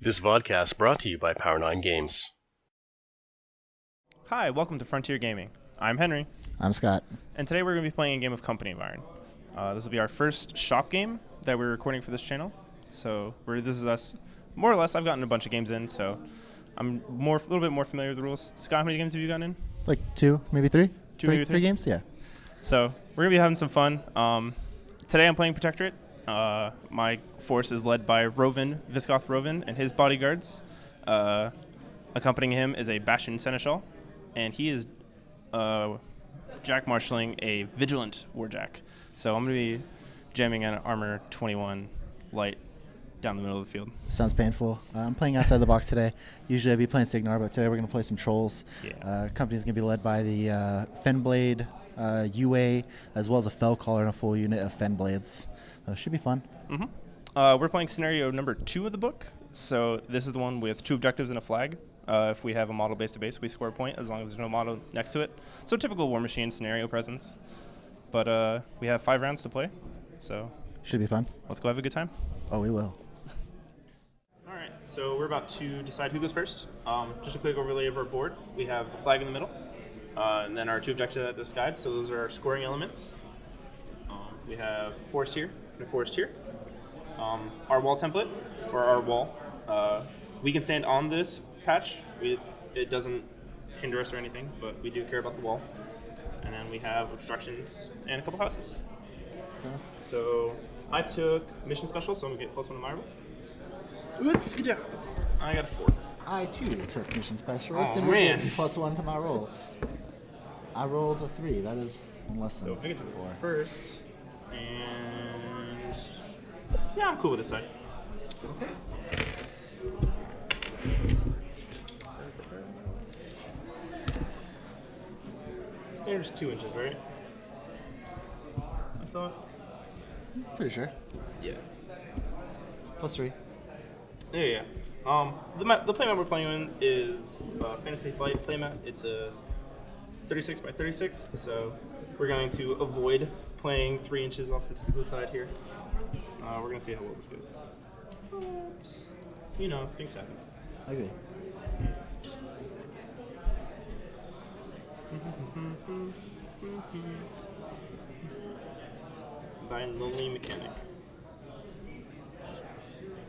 This vodcast brought to you by Power9 Games. Hi, welcome to Frontier Gaming. I'm Henry. I'm Scott. And today we're going to be playing a game of Company of Iron. This will be our first shop game that we're recording for this channel. So this is us. More or less, I've gotten a bunch of games in, so I'm a little bit more familiar with the rules. Scott, how many games have you gotten in? Like two, maybe three? Maybe three games? Yeah. So we're going to be having some fun. Today I'm playing Protectorate. My force is led by Viscoth Rovin, and his bodyguards. Accompanying him is a Bastion Seneschal, and he is Jack marshalling a Vigilant Warjack. So I'm going to be jamming an Armor 21 light down the middle of the field. Sounds painful. I'm playing outside the box today. Usually I'd be playing Signar, but today we're going to play some Trolls. Yeah. Company's going to be led by the Fenblade UA, as well as a Fellcaller and a full unit of Fenblades. Should be fun. Mm-hmm. We're playing scenario number 2 of the book. So this is the one with 2 objectives and a flag. If we have a model base to base, we score a point as long as there's no model next to it. So typical War Machine scenario presence. But we have 5 rounds to play. So should be fun. Let's go have a good time. Oh, we will. All right. So we're about to decide who goes first. Just a quick overlay of our board. We have the flag in the middle. And then our 2 objectives at this guide. So those are our scoring elements. We have forest here and a forest here. Our wall template, or our wall, we can stand on this patch. It doesn't hinder us or anything, but we do care about the wall. And then we have obstructions and a couple houses. Okay. So I took mission special, so I'm going to get +1 to my roll. Let's get down. I got a 4. I too took mission specialist and man. get +1 to my roll. I rolled a 3. That is less than So I get to 4. first. And yeah, I'm cool with this side. Okay. Standard's 2 inches, right? I thought. Pretty sure. Yeah. +3. Yeah. The playmat we're playing in is Fantasy Flight playmat. It's a 36 by 36, so we're going to avoid playing 3 inches off the side here. We're going to see how well this goes. But, things happen. I agree. Thy lonely mechanic.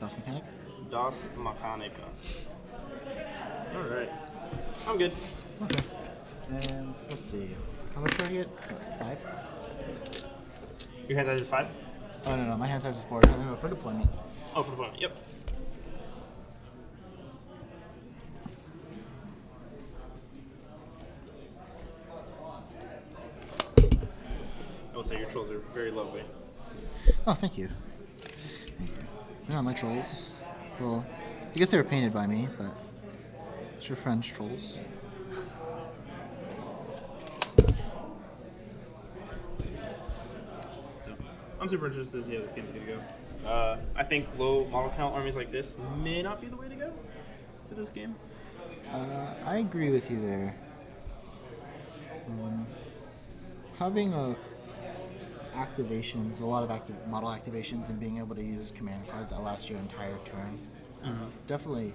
Das Mechanic? Das Mechanica. Alright. I'm good. Okay. And let's see. How much do I get? 5? Your hand size is 5? Oh, no. My hand size is 4. I don't know, for deployment. Oh, for deployment. Yep. I will say your trolls are very lovely. Oh, thank you. Thank you. They're not my trolls. Well, I guess they were painted by me, but it's your friend's trolls. I'm super interested to see how this game's gonna go. I think low model count armies like this may not be the way to go for this game. I agree with you there. Having a lot of model activations, and being able to use command cards that last your entire turn, definitely.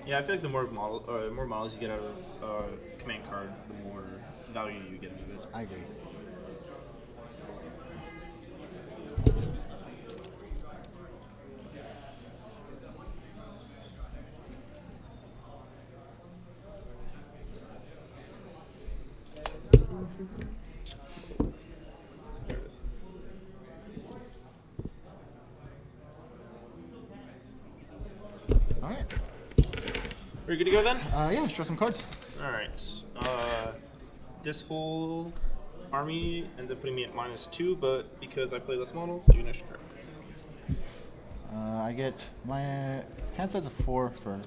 Yeah, I feel like the more models you get out of command card, the more value you get out of it. I agree. There it is. All right. We're good to go then? Yeah, let's draw some cards. Alright. This whole army ends up putting me at -2, but because I play less models, I get an extra card. I get my hand size of 4 for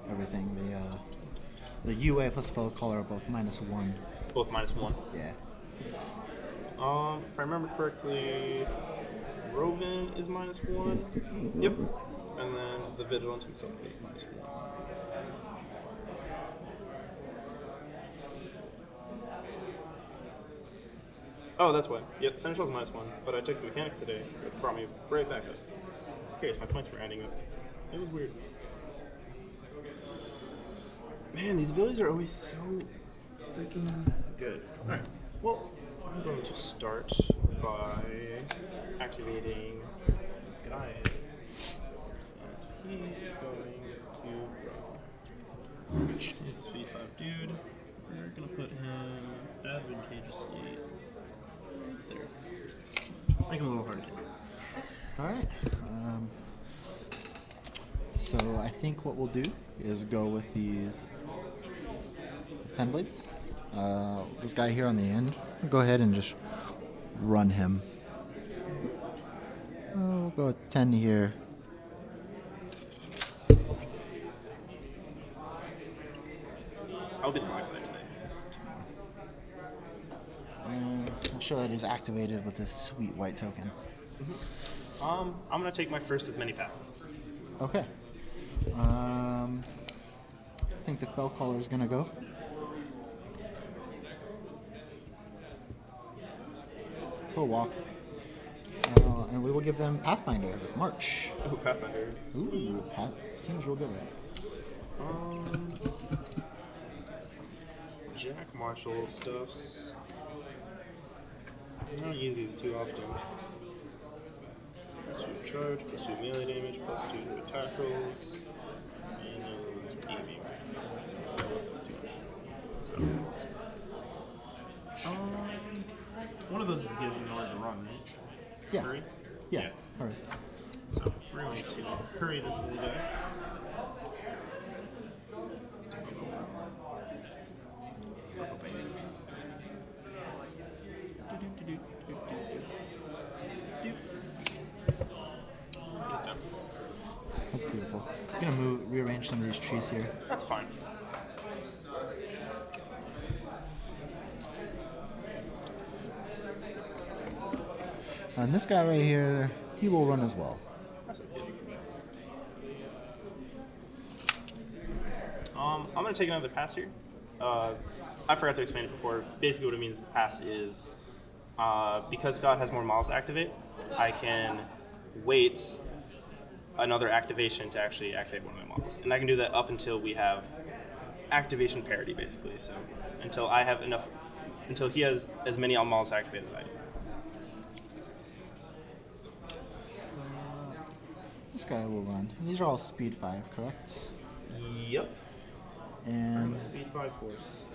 everything. The UA plus the Fellcaller are both -1. Both -1. Yeah. If I remember correctly, Rovin is -1. Yep. And then the Vigilant himself is -1. Oh, that's why. Yep, Seneschal's -1, but I took the mechanic today. It brought me right back up. It's curious, my points were adding up. It was weird. Man, these abilities are always so freaking good. Alright, well, I'm going to start by activating Guys. And he's going to run. He's a speed 5 dude. We're going to put him advantageously right there. Make him a little hard to hit. Alright. So I think what we'll do is go with these Fenblades. This guy here on the end, go ahead and just run him. We'll go with 10 here. I'll be the wrong side today. I'll show that he's activated with this sweet white token. I'm going to take my first of many passes. Okay. I think the Fell Caller is going to go. He'll walk. And we will give them Pathfinder with March. Oh, Pathfinder. Ooh, seems real good. Jack Marshall stuffs. I don't use these too often. Plus 2 charge, plus 2 melee damage, plus 2 to attack rolls. And the other one's aiming. So, that's too much. So, one of those gives in order to run, right? Yeah. Hurry? Yeah. Hurry. So, we're going to hurry this little guy. He's done. That's beautiful. I'm gonna rearrange some of these trees here. That's fine. And this guy right here, he will run as well. That sounds good. I'm gonna take another pass here. I forgot to explain it before. Basically, what it means pass is because Scott has more models to activate, I can wait another activation to actually activate one of my models, and I can do that up until we have activation parity, basically. So until I have enough, until he has as many models activated as I do. This guy will run. These are all speed 5, correct? Yep. And Speed 5 force.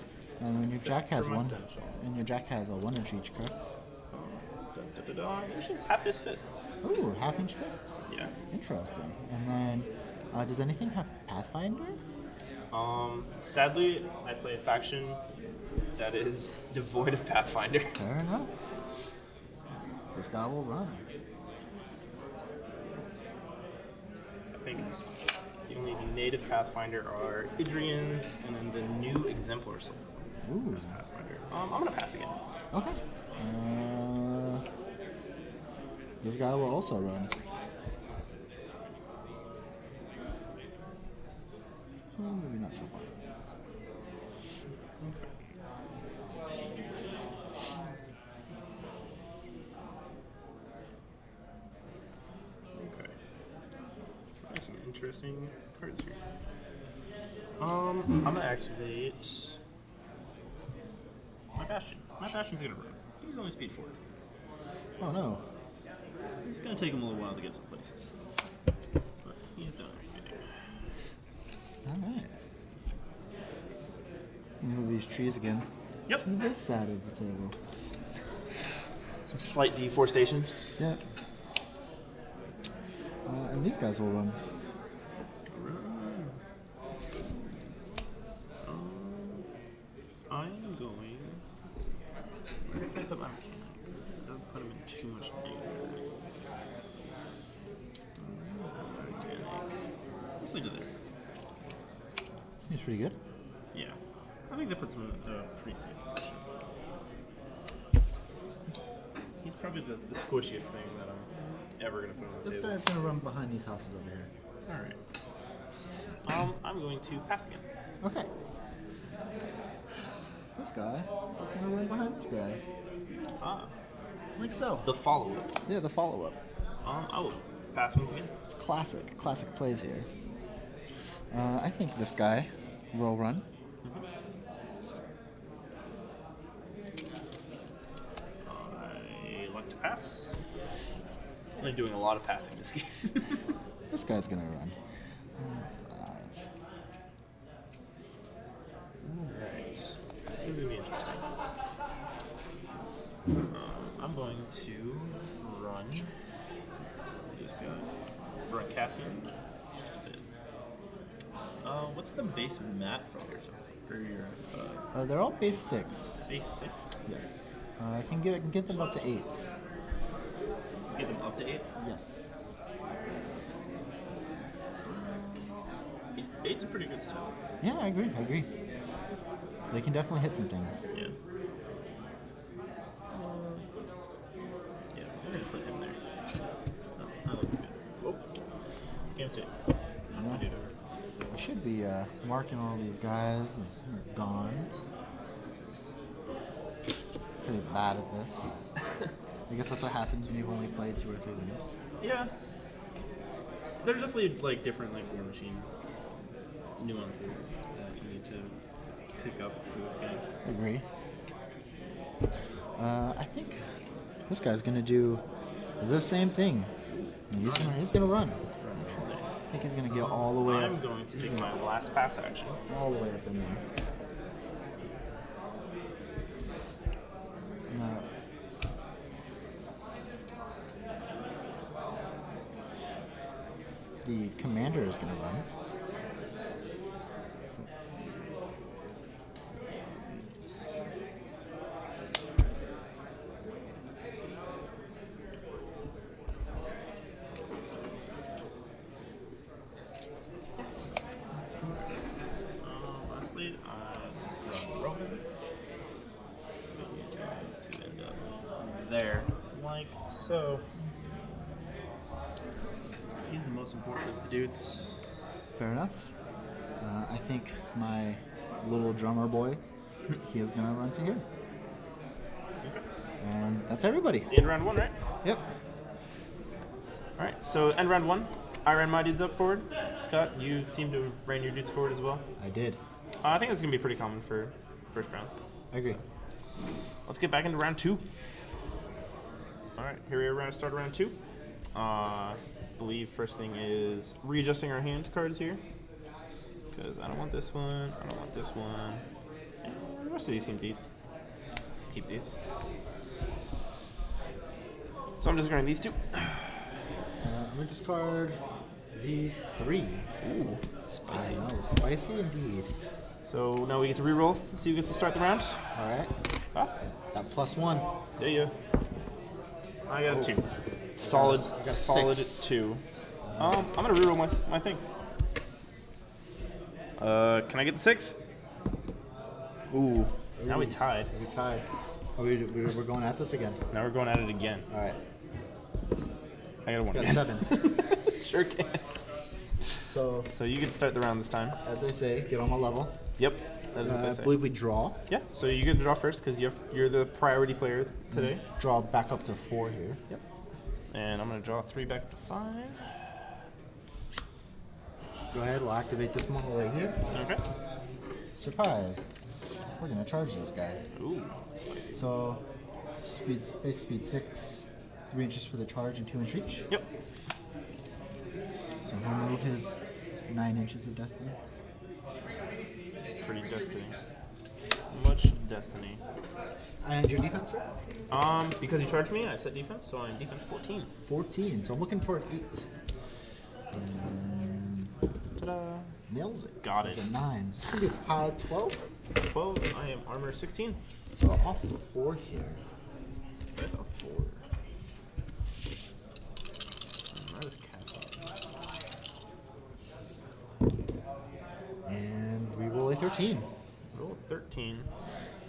when your Jack has for my one, Seneschal. and your Jack has a 1-inch reach, correct? Actually, it's half his fists. Ooh, 1/2-inch fists. Yeah. Interesting. And then, does anything have Pathfinder? Sadly, I play a faction that is devoid of Pathfinder. Fair enough. This guy will run. I think the only native Pathfinder are Idrian's, and then the new Exemplar Soul Ooh. is Pathfinder. I'm gonna pass again. Okay. This guy will also run. Oh, maybe not so far. Okay. There's some interesting cards here. I'm gonna activate my Bastion. My Bastion's gonna run. He's only speed 4. Oh no. It's gonna take him a little while to get some places. But he's done everything. Alright. Move these trees again. Yep. To this side of the table. Some slight deforestation. Yeah. And these guys will run. I am going. Let's see. Where can I put my mechanic? It doesn't put him in too much danger. Mechanic. Let's leave it there. Seems pretty good. Yeah. I think that puts him in a pretty safe position. He's probably the squishiest thing that I'm ever going to put on the This table. guy's gonna run behind these houses over here. Alright. I'm going to pass again. Okay. This guy is gonna run behind this guy. Ah. Like so. The follow-up. Yeah, the follow-up. I will pass once again. It's classic plays here. I think this guy will run. I like to pass. I'm doing a lot of passing this game. This guy's gonna run. 5. Alright. This is gonna be interesting. I'm going to run this guy. Run Cassian. Just a bit. What's the base mat from your They're all base 6. base 6? Yes. I can get them up to 8. Get them up to 8? Yes. 8's a pretty good start. Yeah, I agree. They can definitely hit some things. Yeah. Yeah, I'm gonna put him there. Oh, that looks good. Oh, game state. Yeah. I should be marking all these guys as they're gone. Pretty bad at this. I guess that's what happens when you've only played 2 or 3 games. Yeah. There's definitely like different like War Machine nuances that you need to pick up for this game. Agree. I think this guy's gonna do the same thing. He's gonna run. I think he's gonna get all the way I'm up. going to take my last pass action. All the way up in there. The commander is going to run. 6. Lastly, I run Roman. He's going to end up there, like so. He's the most important of the dudes. Fair enough. I think my little drummer boy, he is going to run to here. Okay. And that's everybody. It's the end round 1, right? Yep. Alright, so end round 1. I ran my dudes up forward. Scott, you seem to have ran your dudes forward as well. I did. I think that's going to be pretty common for first rounds. I agree. So, let's get back into round 2. Alright, here we are, start round 2. Believe first thing is readjusting our hand cards here. Because I don't want this one, I don't want this one. And the rest of these seem decent. Keep these. So I'm just going these 2. I'm going to discard these 3. Ooh, spicy. I know, spicy indeed. So now we get to reroll. See who gets to start the round. All right. Ah, That +1. there you go. I got a 2. Solid, I got a solid 6. 2. I'm gonna reroll my thing. Can I get the 6? Ooh, now we tied. We tied. Oh, we're going at this again. Now we're going at it again. All right. I got a 1 Got again. 7. Sure can. So, So you get to start the round this time. as they say, get on my level. Yep, that is what I they say. believe we draw. Yeah, so you get to draw first because you're the priority player today. Draw back up to 4 here. Yep. And I'm gonna draw 3 back to 5. Go ahead. We'll activate this model right here. Okay. Surprise. We're gonna charge this guy. Ooh, spicy. So, space speed 6, 3 inches for the charge and 2 inch reach. Yep. So he'll move his 9 inches of destiny. Pretty destiny. Much destiny. And your defense, sir? Because you charged me, I set defense, so I'm defense 14. 14. So I'm looking for an 8. And Ta-da. nails it. Got it. With a 9. So it's gonna be 12. 12. I am armor 16. So off 4 here. That's a 4. That is And we roll a 13. roll 13.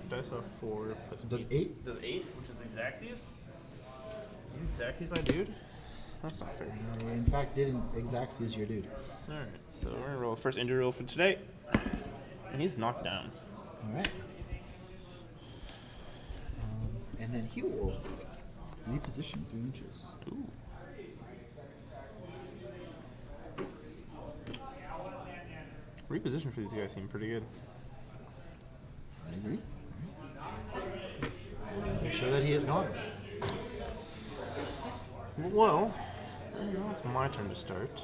Dice off 4. Puts Does me- 8? Does 8, which is Exaxius. Exaxius, my dude. That's not fair. I, in fact, didn't Exaxi is your dude. Alright, so we're gonna roll the first injury roll for today. And he's knocked down. Alright. And then he will reposition 3 inches. Ooh. Reposition for these guys seem pretty good. I agree. Make sure that he is gone. Well, now it's my turn to start.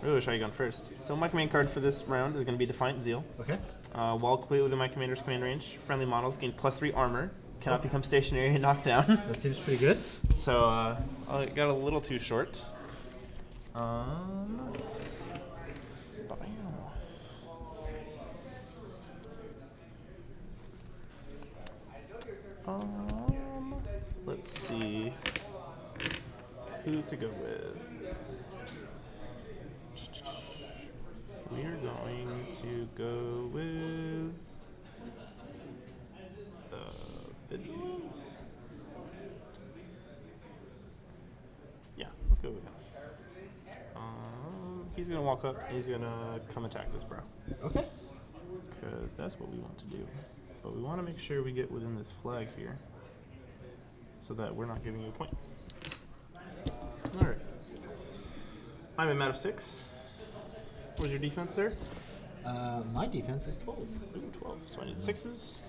Really wish I had gone first. So my command card for this round is going to be Defiant Zeal. Okay. While completely within my commander's command range, friendly models gain +3 armor, cannot become stationary and knocked down. That seems pretty good. So I got a little too short. Let's see who to go with. We are going to go with the Vigilance. Yeah, let's go with him. He's gonna walk up. He's gonna come attack this bro. Okay. Because that's what we want to do. But we want to make sure we get within this flag here, so that we're not giving you a point. All right. I'm a mat of 6. What's your defense, sir? My defense is 12. Ooh, 12. So I need 6s.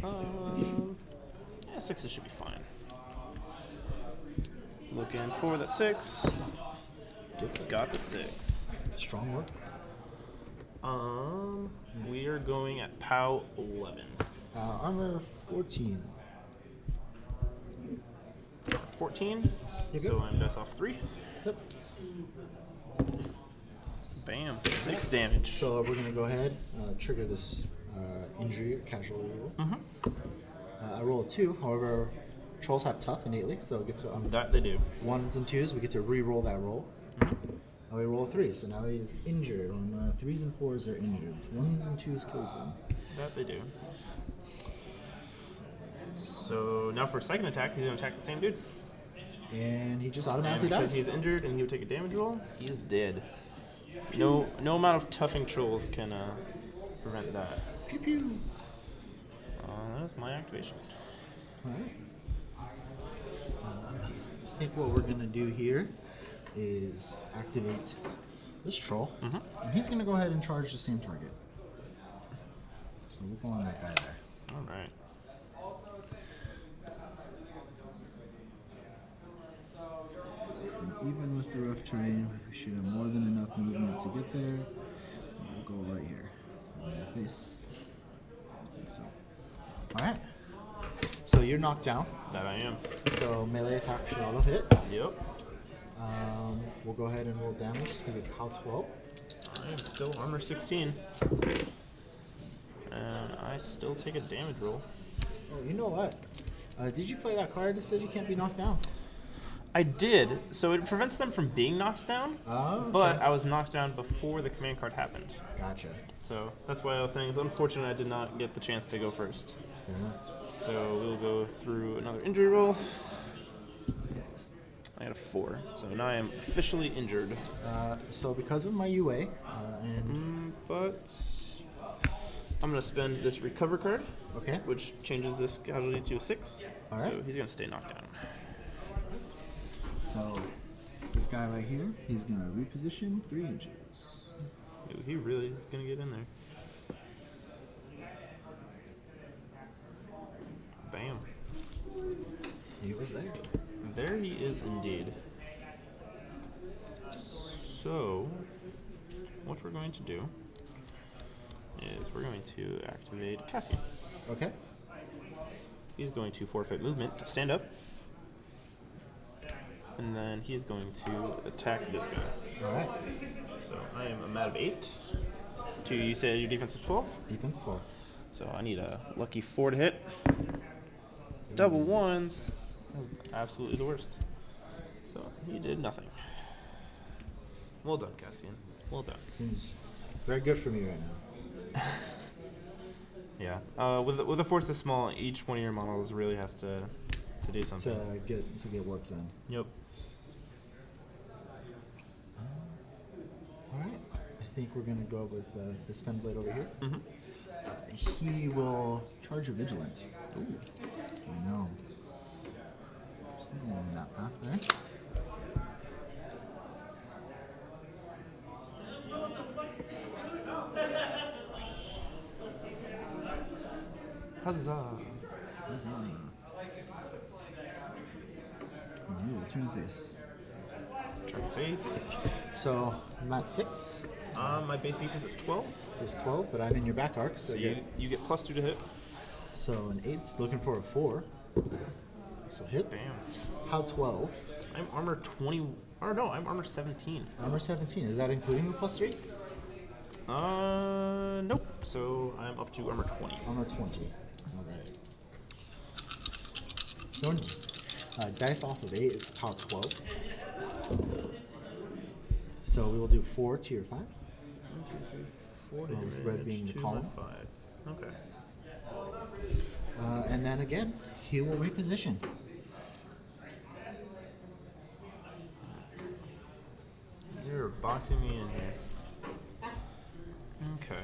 Yeah, 6s should be fine. Looking for the 6. Got the 6. Strong work. We are going at POW 11. Armor 14. 14. You So good? I'm dice off 3. Yep. Bam. 6 damage. So we're gonna go ahead, trigger this injury or casualty roll. I roll a 2. However, trolls have tough innately, so it gets to That they do. 1s and 2s. We get to re-roll that roll. Now we roll a 3, so now he is injured. On 3s and 4s are injured. 1s and 2s kills them. That they do. So now for a second attack, he's going to attack the same dude. And he just And automatically because dies. he's injured and he would take a damage roll, he's dead. No amount of toughing trolls can prevent that. Pew pew. That's my activation. Alright. I think what we're gonna do here is activate this troll. And he's gonna go ahead and charge the same target. So we'll go on that guy there. All right. And even with the rough terrain, we should have more than enough movement to get there. And we'll go right here. On the face. Like so. Alright. So you're knocked down. That I am. So melee attack should auto hit. Yep. We'll go ahead and roll damage. It's gonna be POW 12. I am still armor 16. And I still take a damage roll. Oh, you know what? Did you play that card that said you can't be knocked down? I did, so it prevents them from being knocked down, Oh, okay. but I was knocked down before the command card happened. Gotcha. So that's why I was saying it's unfortunate I did not get the chance to go first. Fair enough. So we'll go through another injury roll. I got a 4, so now I am officially injured. So because of my UA, and But I'm going to spend this recover card, okay, which changes this casualty to a 6. All So right. he's going to stay knocked down. so this guy right here, he's gonna reposition 3 inches. Ooh, he really is going to get in there. Bam. He was there. There he is indeed. So, what we're going to do is we're going to activate Cassian. Okay. He's going to forfeit movement to stand up. And then he's going to attack this guy. All right. So I am a mat of 8. You said your defense was 12? Defense 12. So I need a lucky 4 to hit. Double 1s. That was absolutely the worst. So he did nothing. Well done, Cassian. Well done. Seems very good for me right now. Yeah. With a force this small, each one of your models really has to do something. To get work done. Yep. All right. I think we're gonna go with this Fen Blade over here. Mm-hmm. He will charge a Vigilant. Ooh. I know. Just going that path there. Huzzah! Huzzah. And you will turn face. Turn face. So I'm at 6. My base defense is 12. There's 12, but I'm in your back arc, so So you get +2 to hit. So an 8's looking for a 4. So hit. Bam. How 12? I'm armor 20. Or no, I'm armor 17. Armor 17. Is that including the +3? Nope. So I'm up to armor 20. Armor 20. Alright. Going dice off of 8 is power 12. So we will do 4 tier 5. 4 with red being the 2 column. 5. Okay. And then again, he will reposition. You're boxing me in here. Okay.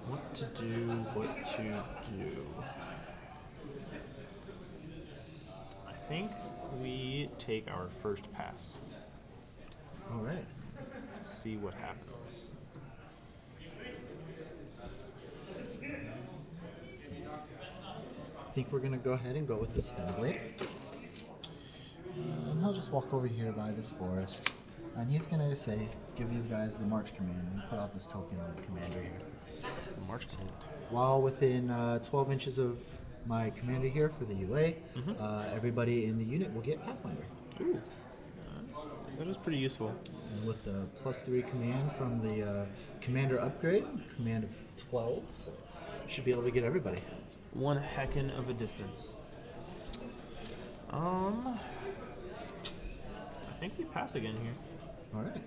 What to do. I think we take our first pass. Alright. See what happens. I think we're going to go ahead and go with the Spin Blade. And he'll just walk over here by this forest. And he's going to say, give these guys the march command and put out this token on the commander here. March command. While within 12 inches of my commander here for the UA, everybody in the unit will get Pathfinder. Ooh. That is pretty useful. And with the +3 command from the commander upgrade, command of 12, so should be able to get everybody. One heckin' of a distance. I think we pass again here. All right.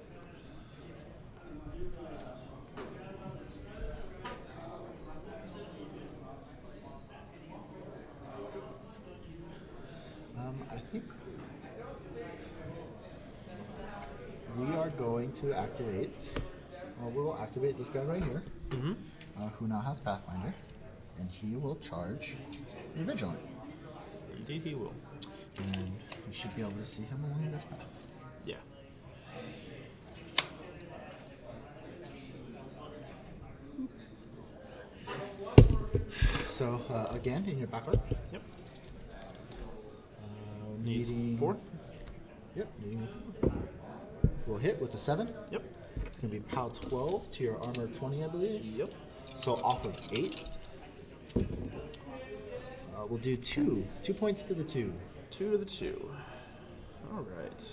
I think we are going to activate. Well, we will activate this guy right here, who now has Pathfinder, and he will charge your Vigilant. Indeed, he will. And you should be able to see him along this path. Yeah. So again, in your back arc. Yep. Needing Needs 4. Yep, needing a 4. We'll hit with a 7. Yep. It's going to be POW 12 to your armor 20, I believe. Yep. So off of 8. We'll do 2. 2 points to the 2. 2 to the 2. All right.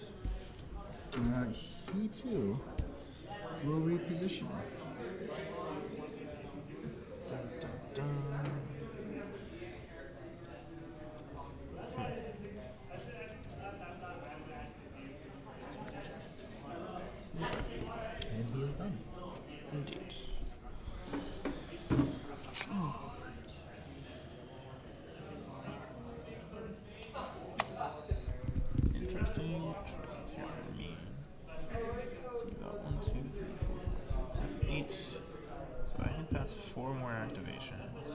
He too will reposition. Dun, dun, dun. And he is done. Indeed. Interesting choices here for me. So we got 1, 2, 3, 4, 5, 6, 7, 8. So I can pass 4 more activations.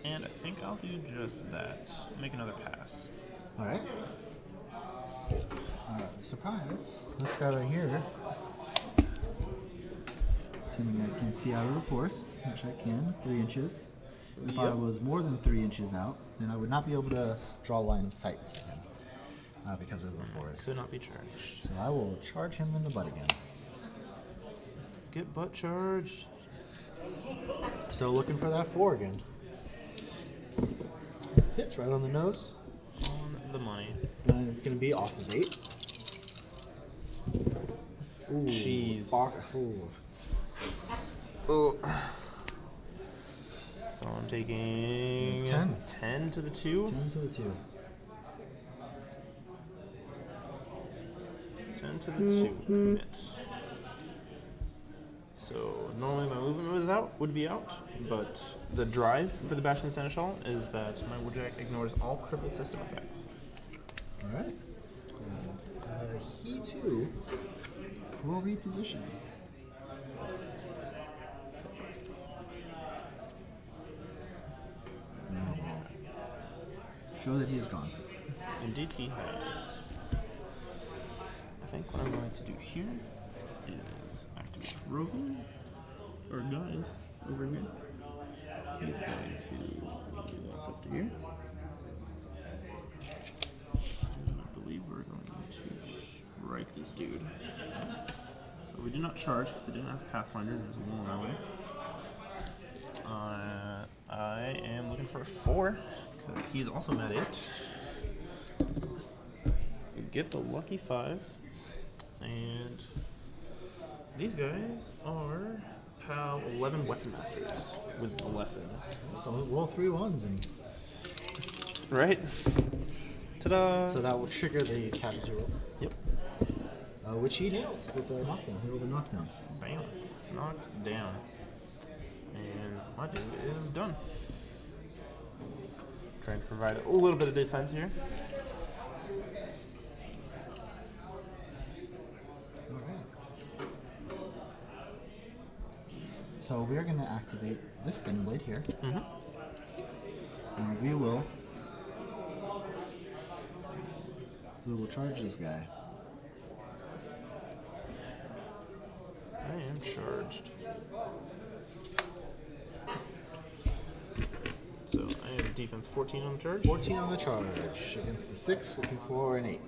And I think I'll do just that. Make another pass. All right. Surprise! This guy right here. Assuming I can see out of the forest, which I can, 3 inches. If I was more than 3 inches out, then I would not be able to draw a line of sight to him because of the forest. Could not be charged. So I will charge him in the butt again. Get butt charged. So looking for that 4 again. Hits right on the nose. On the money. And it's going to be off of 8. Ooh, Jeez. Ooh. Oh. So I'm taking 10. 10 to the 2. 10 to the 2. 10 to the 2. Commit. So normally my movement would be out, but the drive for the Bastion Seneschal is that my Woodjack ignores all crippled system effects. Alright. He too will reposition. Show that he is gone. Indeed he has. I think what I'm going to do here is I Rogan, or Gaius, over here. He's going to walk up to here. And I believe we're going to strike this dude. So we did not charge because we didn't have Pathfinder. There's a wall in our way. I am looking for a 4 because he's also at 8. We get the lucky 5, and these guys are POW 11 Weapon Masters with a lesson. Well, 3 1s and Right? Ta-da! so that will trigger the casualty roll. Yep. Which he nails with a knockdown. He rolled a knockdown. Bam. Knocked down. And my dude is done. Trying to provide a little bit of defense here. Alright. So we are going to activate this thin blade here. Mm-hmm. And we will charge this guy. I am charged. So I am defense 14 on the charge. 14 on the charge against the 6, looking for an 8.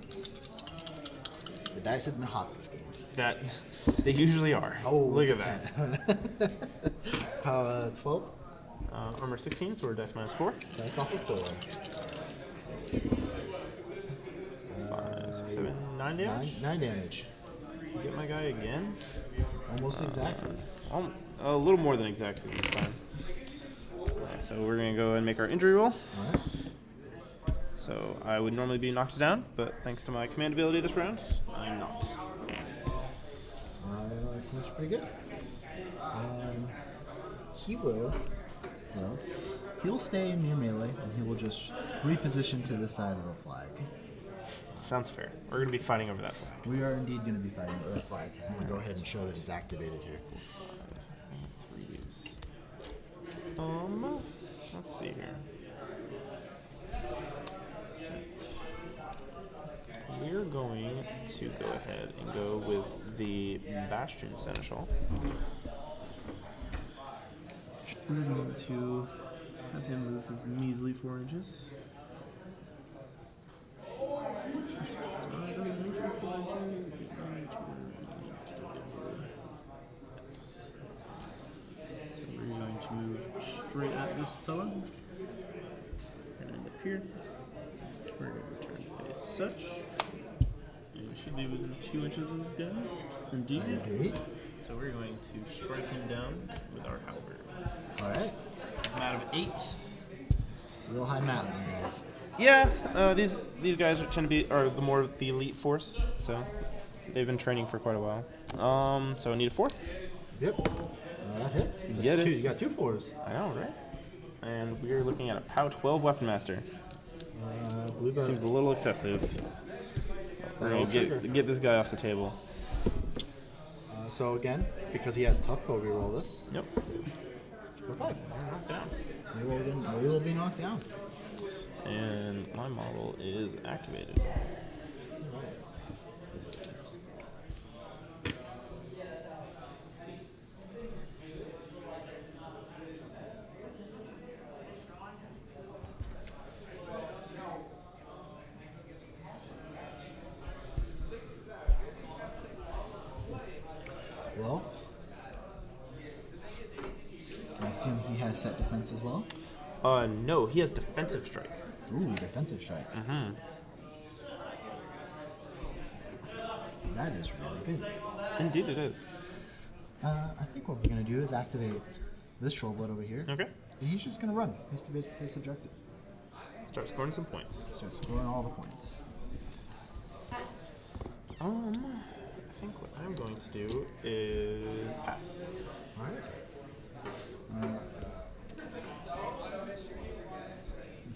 The dice have been hot this game. That they usually are. Oh, look at that. 12. Armor 16, so we're dice minus 4. Dice off of 4. 5, 6, 7, 9 damage. 9 damage. Get my guy again. Almost exact. A little more than exact this time. Alright, so we're gonna go and make our injury roll. Alright. So I would normally be knocked down, but thanks to my command ability this round, I'm not. That seems pretty good. He will, though, he'll stay in your melee, and he will just reposition to the side of the flag. Sounds fair. We're gonna be fighting over that flag. We are indeed going to be fighting over that flag. I'm going to go ahead and show that he's activated here. 3s. Let's see here. We're going to go ahead and go with the Bastion Seneschal. We're going to have him move his measly 4 inches. Yes. So we're going to move straight at this fella and end up here. We're going to turn face such. And we should be within 2 inches of this guy. Indeed. Indeed. So we're going to strike him down with our halberd. Alright. I'm out of 8. Real high mat line, guys. Yeah, these guys tend to be the more the elite force, so they've been training for quite a while. So I need a 4. Yep. That hits. That's Get it. 2. You got 2 4s. I know, right? And we're looking at a POW 12 Weapon Master. Blue gun. Seems a little excessive. We're That'll gonna trigger. get this guy off the table. So again, because he has tough, he'll reroll this. Yep. For 5. Knocked down. We will be knocked down. And my model is activated. Well, I assume he has set defense as well. No, he has defensive strike. Ooh, defensive strike. Mm-hmm. That is really good. Indeed it is. I think what we're going to do is activate this Trollblood over here. Okay. And he's just going to run. He's to basically subjective. Start scoring some points. Start scoring all the points. I think what I'm going to do is pass. Alright.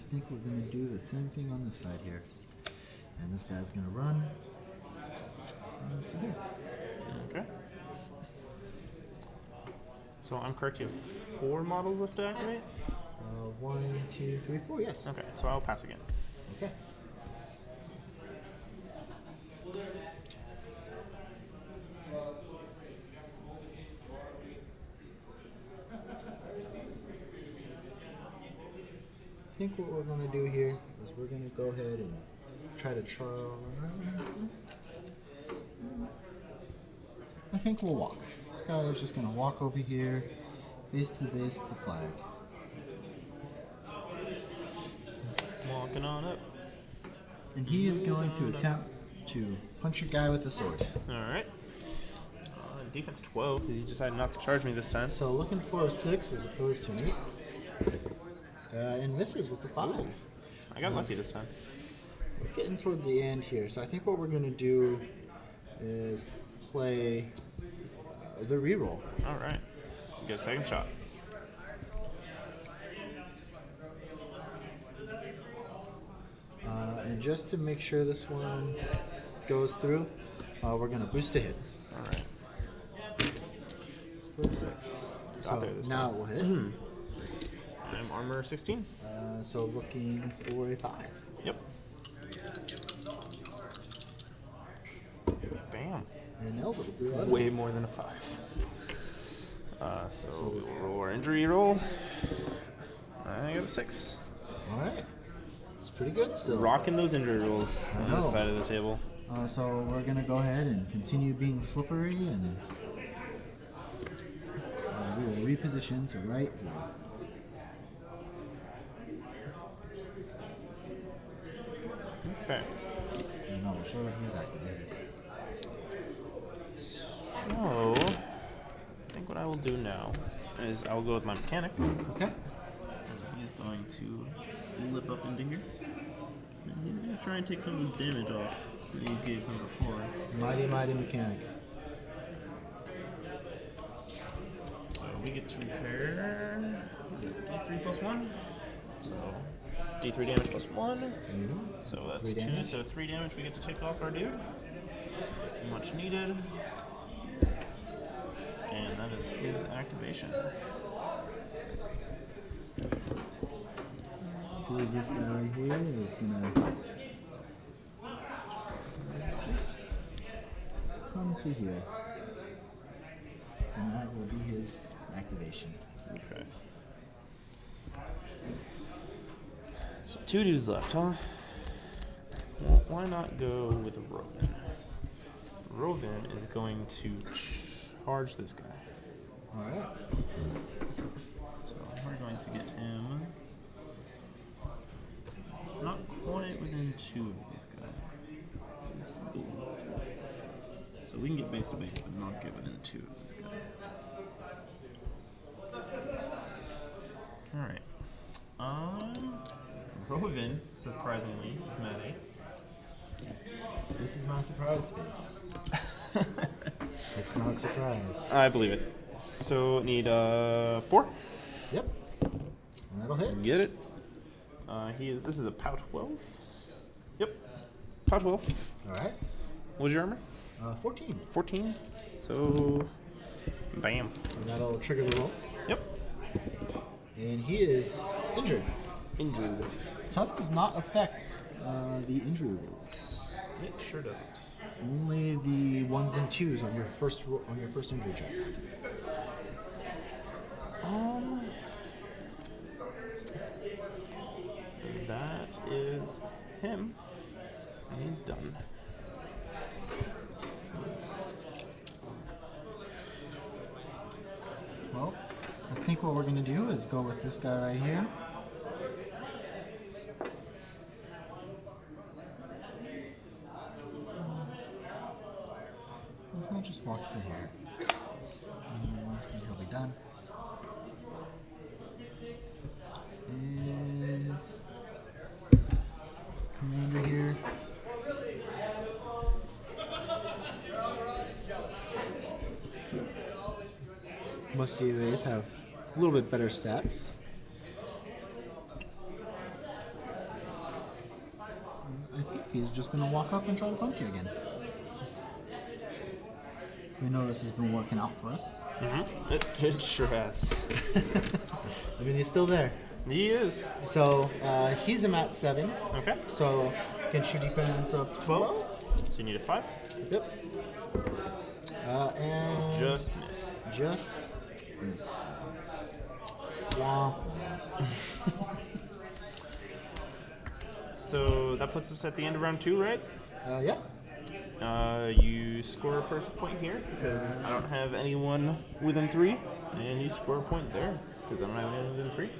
I think we're going to do the same thing on this side here. And this guy's going to run to here. Okay. So I'm correct, you have 4 models left to activate? 1, 2, 3, 4, yes. Okay, so I'll pass again. Okay. think what we're going to do here is we're going to go ahead and try to I think we'll walk. This guy is just going to walk over here, face to base with the flag. Walking on up. And he is going to attempt to punch a guy with a sword. Alright. Defense 12, because he decided not to charge me this time. So looking for a 6 as opposed to an 8. And misses with the 5. Ooh, I got lucky this time. We're getting towards the end here, so I think what we're going to do is play the reroll. Alright. Get a second shot. And just to make sure this one goes through, we're going to boost a hit. Alright. For 6. So there this now time. it will hit. I'm armor 16. So looking for a 5. Yep. Bam. And nails it with the 11. Way more than a 5. So we will roll our injury roll. I got a 6. Alright. It's pretty good still. Rocking those injury rolls on this side of the table. So we're going to go ahead and continue being slippery, and we will reposition to right here. Okay. And I will show that he is activated. So, I think what I will do now is I will go with my mechanic. Okay. He's going to slip up into here. And he's going to try and take some of this damage off that he gave him before. Mighty, mighty mechanic. So we get to repair D3 plus 1. So D3 damage plus 1. So that's 3 2. damage. So 3 damage we get to take off our dude. Much needed. And that is his activation. I believe this guy right here is going to come to here. And that will be his activation. Okay. So 2 dudes left, huh? Well, why not go with Rovin? Rovin is going to charge this guy. Alright. So we're going to get him not quite within 2 of these guys. So we can get base to base, but not get within 2 of this guy. Alright. Rovin, surprisingly, is mad This is my surprise face. It's not surprised. I believe it. So need 4. Yep. And that'll hit. Get it. This is a POW 12. Yep. POW 12. Alright. What was your armor? 14. 14. So, bam. And that'll trigger the roll. Yep. And he is injured. Injured. Tuck does not affect the injury rules. It sure doesn't. Only the 1s and 2s on your first injury check. That is him. And he's done. Well, I think what we're going to do is go with this guy right here. I'll just walk to here. And he'll be done. And commander here. Most UAs have a little bit better stats. I think he's just going to walk up and try to punch you again. We know this has been working out for us. Mm-hmm. It sure has. I mean, he's still there. He is. So he's a mat 7. Okay. So against your defense of 12. So you need a 5. Yep. And Just miss. Just misses. Womp. that puts us at the end of round 2, right? Yeah. You score a person point here because I don't have anyone within 3, and you score a point there because I don't have anyone within 3.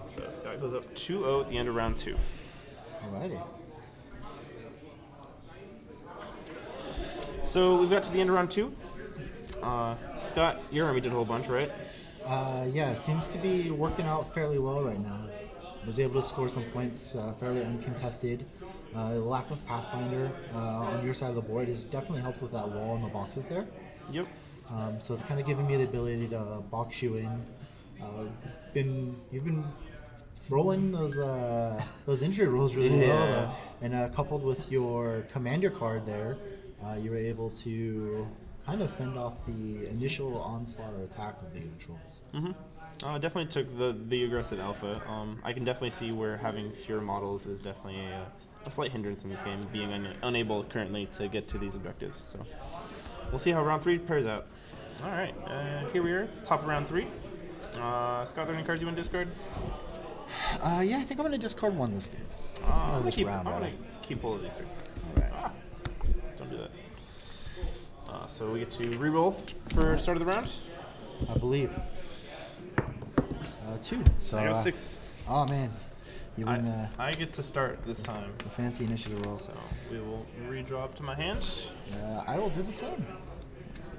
So Scott goes up 2-0 at the end of round 2. Alrighty. So we've got to the end of round 2. Scott, your army did a whole bunch, right? Yeah, it seems to be working out fairly well right now. Was able to score some points fairly uncontested. Lack of Pathfinder on your side of the board has definitely helped with that wall and the boxes there. Yep. So it's kind of giving me the ability to box you in. You've been rolling those injury rolls really well, and coupled with your commander card there, you were able to kind of fend off the initial onslaught or attack of the trolls. Definitely took the aggressive alpha. I can definitely see where having fewer models is definitely a slight hindrance in this game, being unable currently to get to these objectives. So we'll see how round 3 pairs out. All right, here we are, top of round 3. Scott, are there any cards you want to discard? Yeah, I think I'm going to discard 1 this game. I'm this round, going rather. to keep hold of these 3. All right. Don't do that. So we get to re-roll for start of the round. I believe. 2. So I got 6. Oh man, you win I get to start this time. the fancy initiative roll. So we will redraw up to my hand. I will do the same.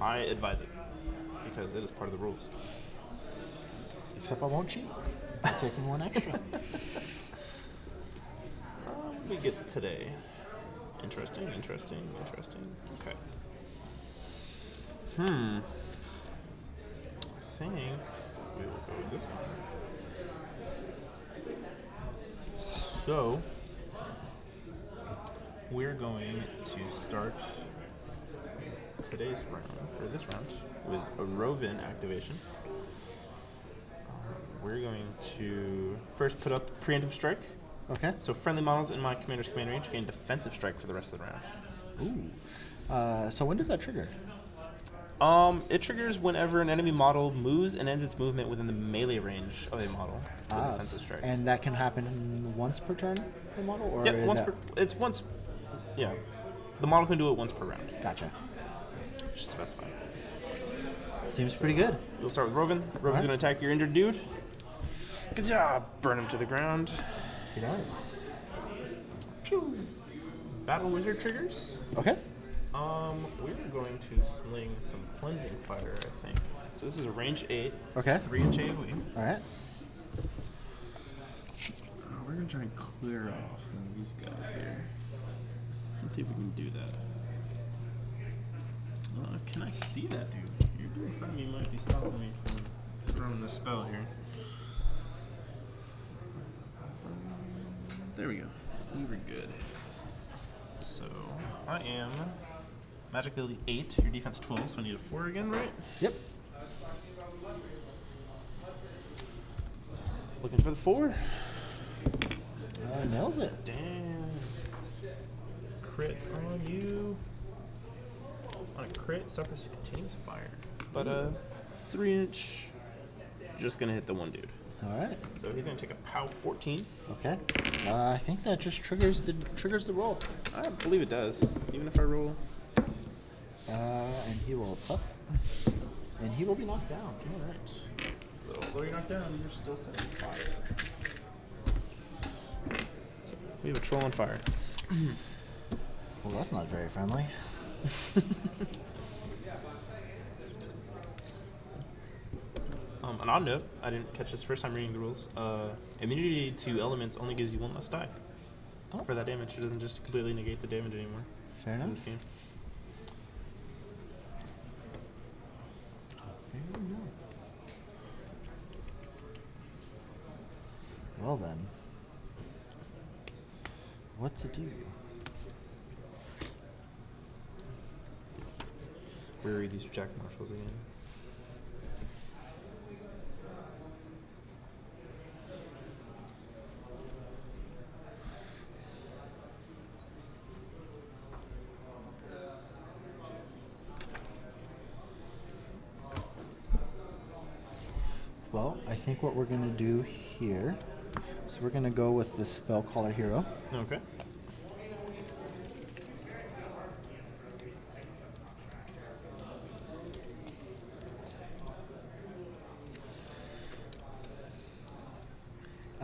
I advise it because it is part of the rules. Except I won't cheat. I'm taking 1 extra. What do we get today? Interesting. Okay. I think we will go with this one. So, we're going to start today's round, or this round, with a Rovin activation. We're going to first put up preemptive strike. Okay. So friendly models in my commander's command range gain defensive strike for the rest of the round. Ooh. So when does that trigger? It triggers whenever an enemy model moves and ends its movement within the melee range of a model with defensive strike. And that can happen once per turn per model? Or Yep, is once that... per, it's once, yeah. The model can do it once per round. Gotcha. Just specify. Seems pretty good. We'll start with Rovin. Rovin's Alright. going to attack your injured dude. Good job. Burn him to the ground. He does. Pew. Battle Wizard triggers. Okay. We're going to sling some cleansing fire, I think. So this is a range 8. Okay. 3-inch AoE. Alright. We're gonna try and clear off one of these guys here. Let's see if we can do that. Can I see that dude? Your dude in front of me might be stopping me from throwing the spell here. There we go. We were good. So I am magic ability 8. Your defense 12. So I need a 4 again, right? Yep. Looking for the 4. Nails it. Damn. Crits on you. On a crit, suffers continuous fire. But 3-inch, just gonna hit the one dude. Alright. So he's gonna take a POW 14. Okay. I think that just triggers the roll. I believe it does, even if I roll. And he will tough. And he will be knocked down. Alright. So although you're knocked down, you're still setting fire. So we have a troll on fire. Well, that's not very friendly. An odd note, I didn't catch this first time reading the rules. Immunity to elements only gives you 1 less die. Oh. For that damage. It doesn't just completely negate the damage anymore. Fair In enough. this game. Fair enough. Well then, what to do? Where are these Jack Marshalls again? Well, I think what we're gonna do here is we're gonna go with this Fell Caller hero. Okay.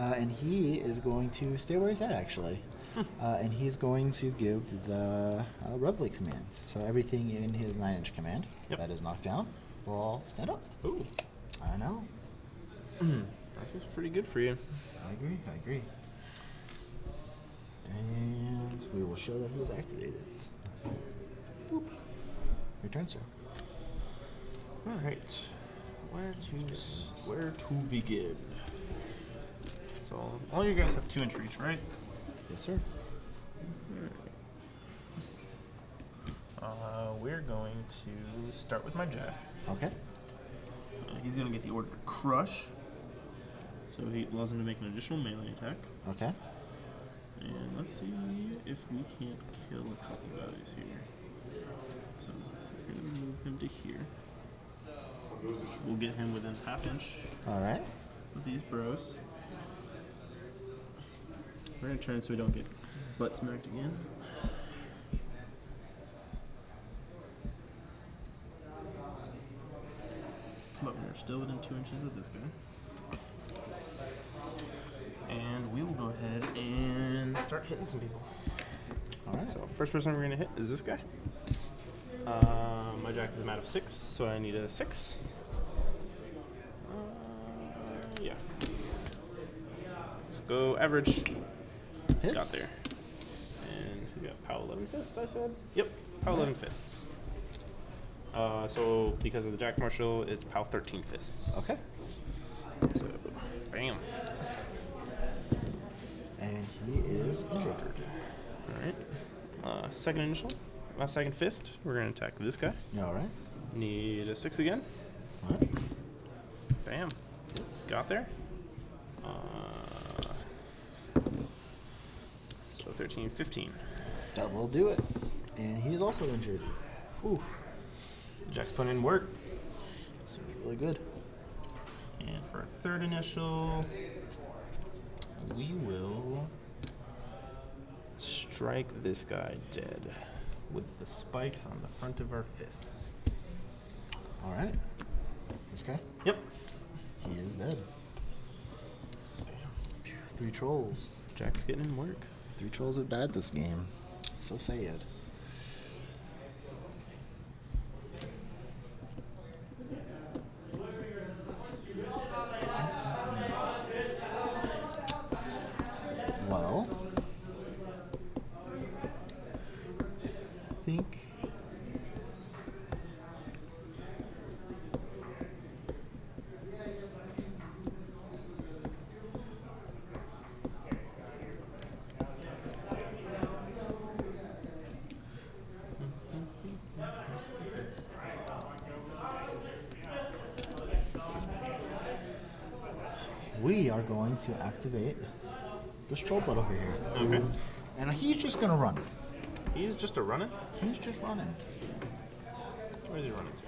And he is going to stay where he's at, actually. And he's going to give the Reveille command. So everything in his 9-inch command that is knocked down will stand up. Ooh. I know. That seems pretty good for you. I agree. And we will show that he is activated. Boop. Your turn, sir. All right. Where to begin? So all you guys have 2-inch reach, right? Yes, sir. We're going to start with my jack. Okay. He's going to get the order to crush. So he allows him to make an additional melee attack. Okay. And let's see if we can't kill a couple guys here. So we're going to move him to here. We'll get him within half-inch All right. of these bros. We're going to turn so we don't get butt smacked again. But we're still within 2 inches of this guy. And we will go ahead and start hitting some people. All right. So first person we're going to hit is this guy. My jack is a mat of 6, so I need a 6. Yeah. Let's go average. Hits. Got there. And he's got POW 11 fists, I said? Yep, POW 11 fists. So because of the Jack Marshall, it's POW 13 fists. Okay. So, bam. And he is injured. Alright. Second initial. Second fist. We're going to attack this guy. All right. Need a 6 again. All right. Bam. Got there. So 13, 15. That will do it. And he is also injured. Whew. Jack's putting in work. This is really good. And for a third initial, we will strike this guy dead with the spikes on the front of our fists. All right. This guy? Yep. He is dead. 3 trolls. Jack's getting in work. 3 trolls have died this game. So sad. Well, I think we are going to activate this Trollblood over here. Okay. And he's just going to run. He's just a running? He's just running. Where's he running to?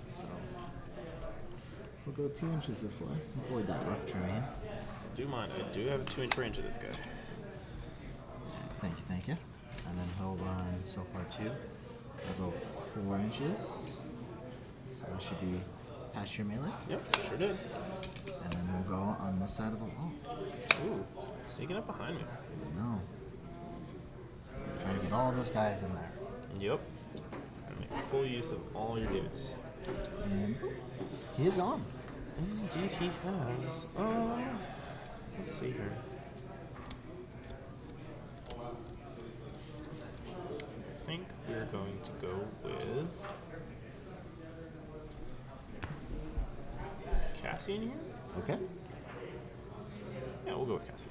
So we'll go 2 inches this way. Avoid that rough terrain. Do mind, I do have a 2-inch range of this guy. Thank you. And then he'll run so far 2. We'll go 4 inches. So that should be past your melee. Yep, sure did. And then we'll go on this side of the wall. Ooh, sneaking up behind me. No. Trying to get all those guys in there. Yep. And make full use of all your dudes. And he is gone. Indeed he has. Let's see here. I think we're going to go with Cassie in here? Okay. Yeah, we'll go with Cassie.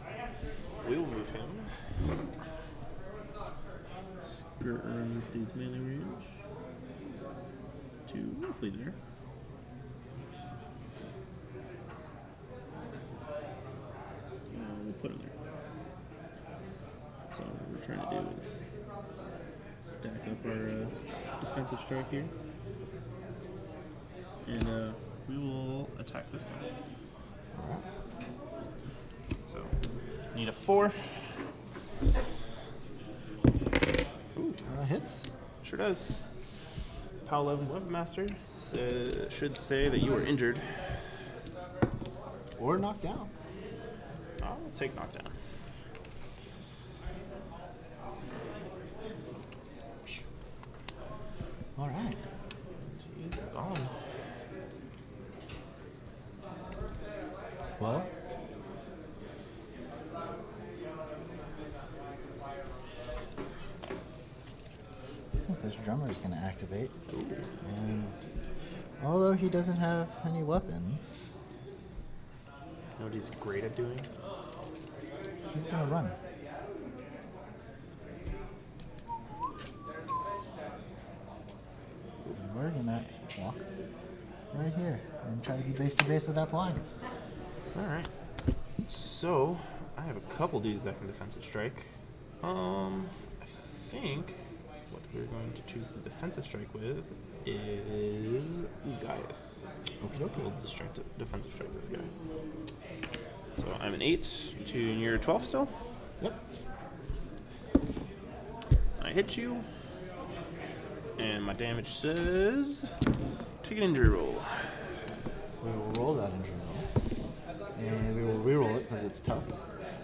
We will move him. Skirt around this dude's melee range to roughly there. We'll put him there. So what we're trying to do is stack up our defensive strike here. And we will attack this guy. Alright. So, need a 4. Ooh, Hits. sure does. POW 11 Webmaster should say that you are injured. Or knocked down. Oh, take knockdown. All right. He's gone. Well, I think this drummer is going to activate. And although he doesn't have any weapons, You know what he's great at doing? he's going to run. And we're going to walk right here and try to be face to face with that flag. Alright. So, I have a couple dudes that can defensive strike. I think what we're going to choose the defensive strike with is Gaius. Okay, okay. We'll defensive strike this guy. So I'm an 8 to your 12 still. Yep. I hit you. And my damage says take an injury roll. We will roll that injury roll. And we will re-roll it because it's tough.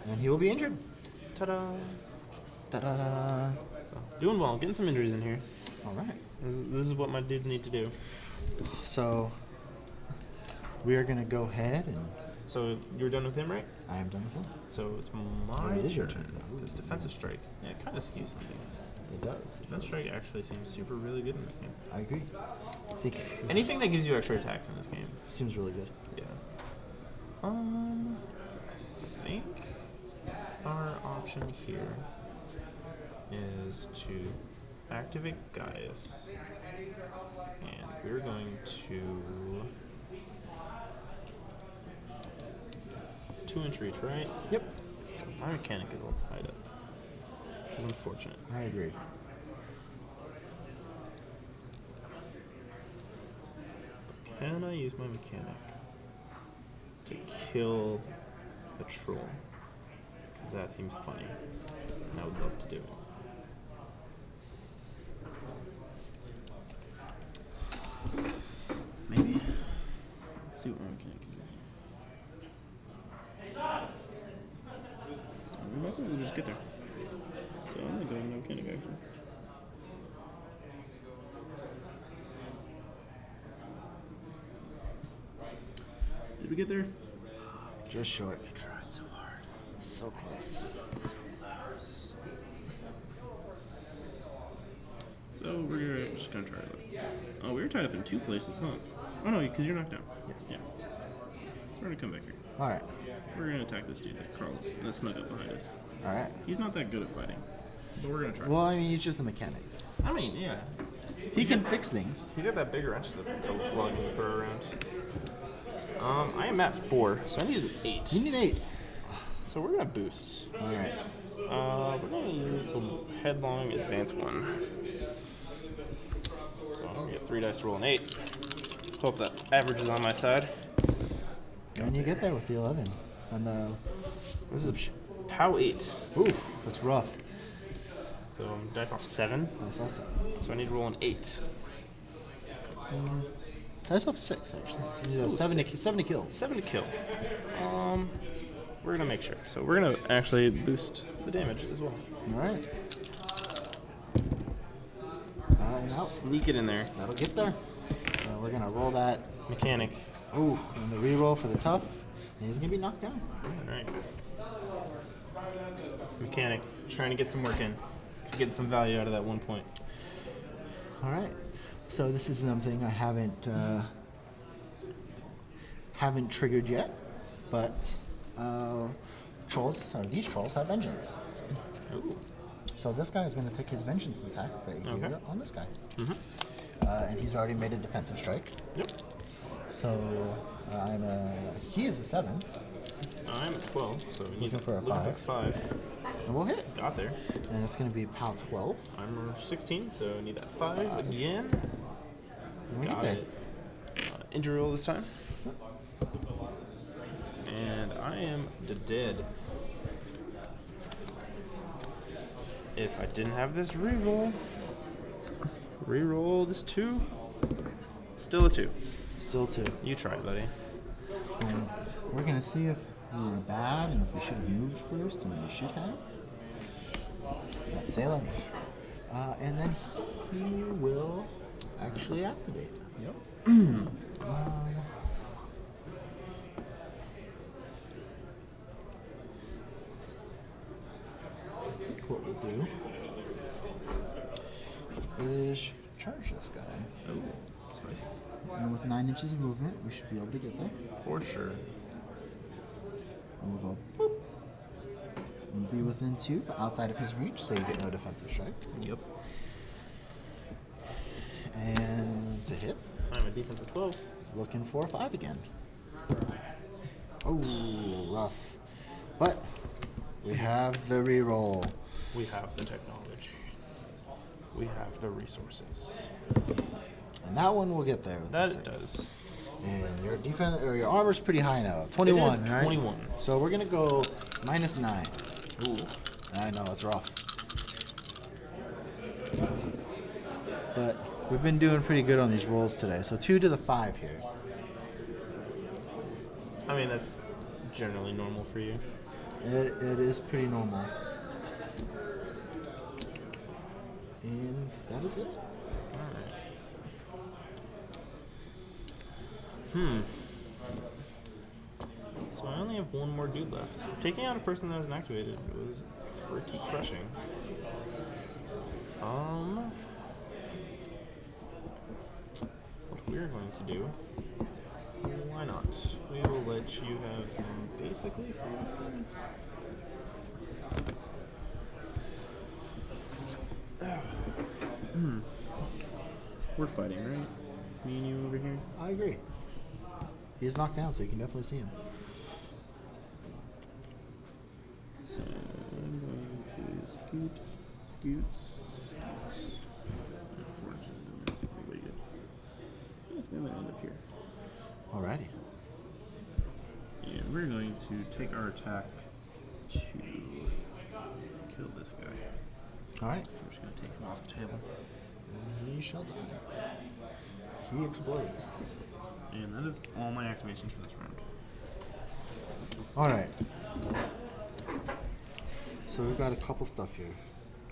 And he will be injured. Ta-da! Ta-da-da. So, doing well, getting some injuries in here. All right. This is what my dudes need to do. So we are going to go ahead and So you're done with him, right? I am done with him. So it's my It is your turn. turn. Because defensive strike, yeah, it kind of skews some things. It does. Defensive strike actually seems super really good in this game. I agree. I think Anything that gives you extra attacks in this game. seems really good. Yeah. I think our option here is to activate Gaius, and we're going to 2-inch reach, right? Yep. So my mechanic is all tied up, which is unfortunate. I agree. Can I use my mechanic to kill a troll? Because that seems funny, and I would love to do it. Maybe. Let's see what my mechanic can do. We'll just get there. So I'm gonna go with my mechanic actually. Did we get there? Just short. I tried so hard. So close. So we're just gonna try it. Oh, we were tied up in 2 places, huh? Oh no, because you're knocked down. Yes. Yeah. We're gonna come back here. All right. We're gonna attack this dude that crawled, that snuck up behind us. All right. He's not that good at fighting, but we're gonna try. Well, I mean, he's just a mechanic. I mean, yeah. He can fix things. He's got that bigger wrench to plug and throw around. I am at 4, so I need an 8. You need 8. So we're gonna boost. All right. We're gonna use the headlong advance one. So I'm gonna get 3 dice to roll an 8. Hope that average is on my side. And you get there with the 11. And the This is a POW 8. ooh, that's rough. So dice off 7. That's awesome. So I need to roll an 8. That's off 6 actually. So you need a Ooh, 7 6. to 7 to kill. 7 to kill. We're gonna make sure. So we're gonna actually boost the damage as well. All right. And out. Sneak it in there. That'll get there. We're gonna roll that. Mechanic. Ooh, and the re-roll for the tough. And he's gonna be knocked down. Alright. Mechanic. Trying to get some work in. Get some value out of that 1 point. All right. So this is something I haven't triggered yet, but these trolls have vengeance. Ooh. So this guy is going to take his vengeance attack right here Okay. on this guy, Mm-hmm. and he's already made a defensive strike. Yep. So he is a 7, I'm at 12, so we need Looking for a looking 5. 5. and we'll hit. Got there. And it's going to be POW 12. I'm 16, so I need that 5 again. And we get Got there. it. Injury roll this time. And I am dead. If I didn't have this reroll this 2, still a 2. Still 2. You tried, buddy. We're going to see if we were bad and if we should have moved first, and we should have. That's Salem. And then he will actually activate. Yep. I think what we'll do is charge this guy. Oh, spicy. And with 9 inches of movement, we should be able to get there. For sure. And we'll go boop. And be within 2, but outside of his reach, so you get no defensive strike. Yep. And to hit, I'm a defense of 12. looking for a 5 again. Oh, rough. But we have the reroll. We have the technology. We have the resources. And that one will get there with That the it 6. does. And your defense or your armor's pretty high now. 21, It is right? 21. So we're gonna go -9. Ooh. I know it's rough. But we've been doing pretty good on these rolls today. So 2 to the 5 here. I mean, that's generally normal for you. It is pretty normal. And that is it. Alright. So I only have one more dude left. So taking out a person that wasn't activated was pretty crushing. What we're going to do, why not? We will let you have him basically for We're fighting, right? Me and you over here? I agree. He is knocked down, so you can definitely see him. So I'm going to scoot. Unfortunately, way good. He's gonna end up here. Alrighty. And we're going to take our attack to kill this guy. Alright. We're just gonna take him off the table. He shall die. He explodes. And that is all my activations for this round. Alright. So we've got a couple stuff here.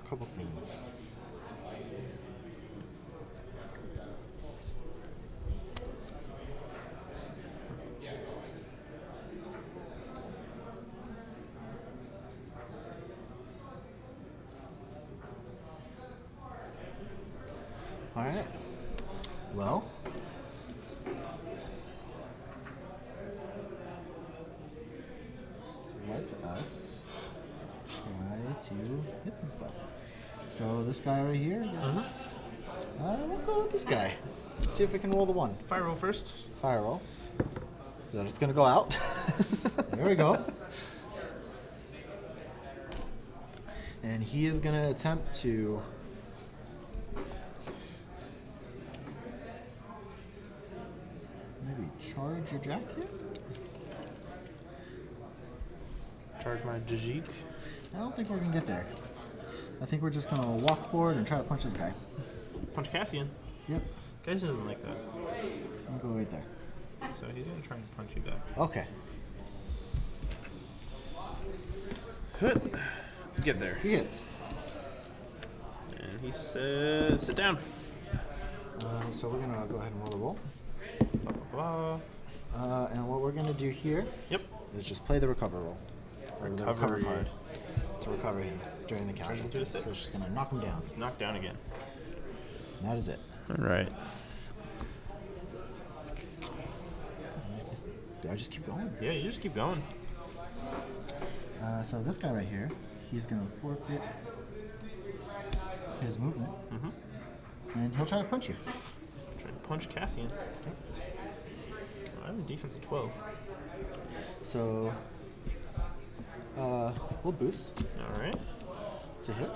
A couple things. Alright. Well. Let's us try to hit some stuff. So this guy right here, we'll go with this guy. See if we can roll the 1. Fire roll first. Fire roll. So it's gonna go out. There we go. And he is gonna attempt to maybe charge your jack here? Charge my Jajik. I don't think we're gonna get there. I think we're just gonna walk forward and try to punch this guy. Punch Cassian. Yep. Cassian doesn't like that. I'll go right there. So he's gonna try and punch you back. Okay. Get there. He hits. And he says, sit down. So we're gonna go ahead and roll the roll. Blah, blah, blah. And what we're gonna do here Yep. is just play the recover roll. Or the recover Recovery. card. To recover him during the count. Turns into a So 6. it's just gonna knock him down. Knocked down again. And that is it. All right. Do I just keep going? Yeah, you just keep going. So this guy right here, he's gonna forfeit his movement, and he'll try to punch you. Try to punch Cassian. I have a defense of 12. So we'll boost All right. to hit.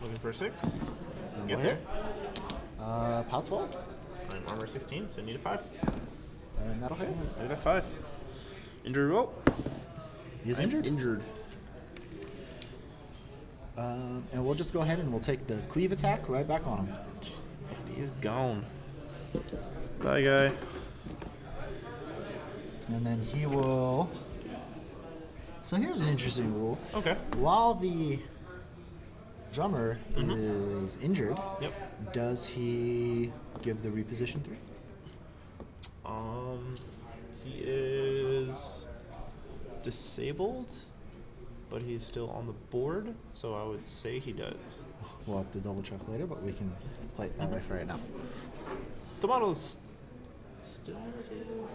Looking for a 6. And Get we'll there. hit. Pow 12, I'm armor 16, so I need a 5. and that'll hit. I got a 5. Injury roll. He's I'm injured. Injured. And we'll just go ahead and we'll take the cleave attack right back on him. And he is gone. Bye, guy. And then he will So here's an interesting rule. Okay. While the drummer is injured, Yep. does he give the reposition 3? He is disabled, but he's still on the board, so I would say he does. We'll have to double check later, but we can play it that way for right now. The model is still on the table.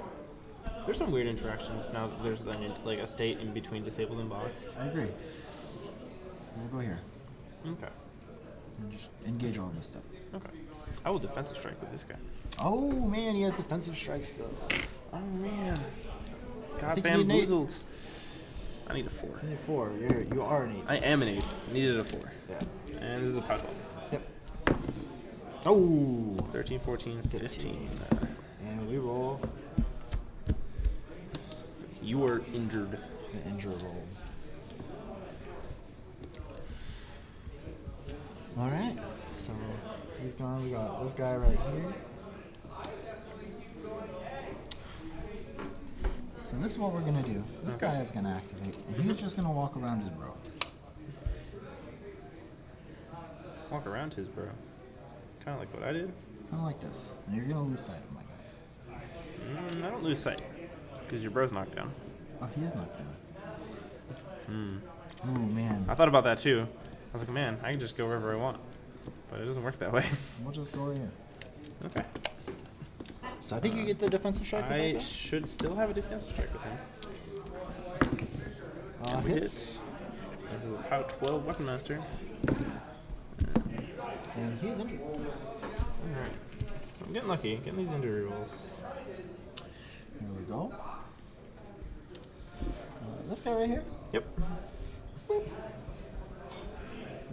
There's some weird interactions now that there's like a state in between disabled and boxed. I agree. We'll go here Okay. and just engage all this stuff. Okay. I will defensive strike with this guy. Oh man, he has defensive strikes still. Oh man. Got think you need an 8. bamboozled. I need a 4. You need 4. You are an 8. I am an 8. Needed a 4. Yeah. And this is a power 12. Yep. Oh. 13, 14, 15. And we roll You are injured. the injure roll. All right. So he's gone. We got this guy right here. So this is what we're gonna do. This guy is gonna activate, and he's just gonna walk around his bro. Walk around his bro. Kind of like what I did. Kind of like this. And you're gonna lose sight of my guy. I don't lose sight. Because your bro's knocked down. Oh, he is knocked down. Oh man. I thought about that too. I was like, man, I can just go wherever I want. But it doesn't work that way. We'll just go right here. Okay. So I think you get the defensive strike with I that should still have a defensive strike with him. guy? And we Hits. did. This is a power 12 weapon master. And he is injured. Alright. So I'm getting lucky, getting these injury rolls. Here we go. This guy right here. Yep.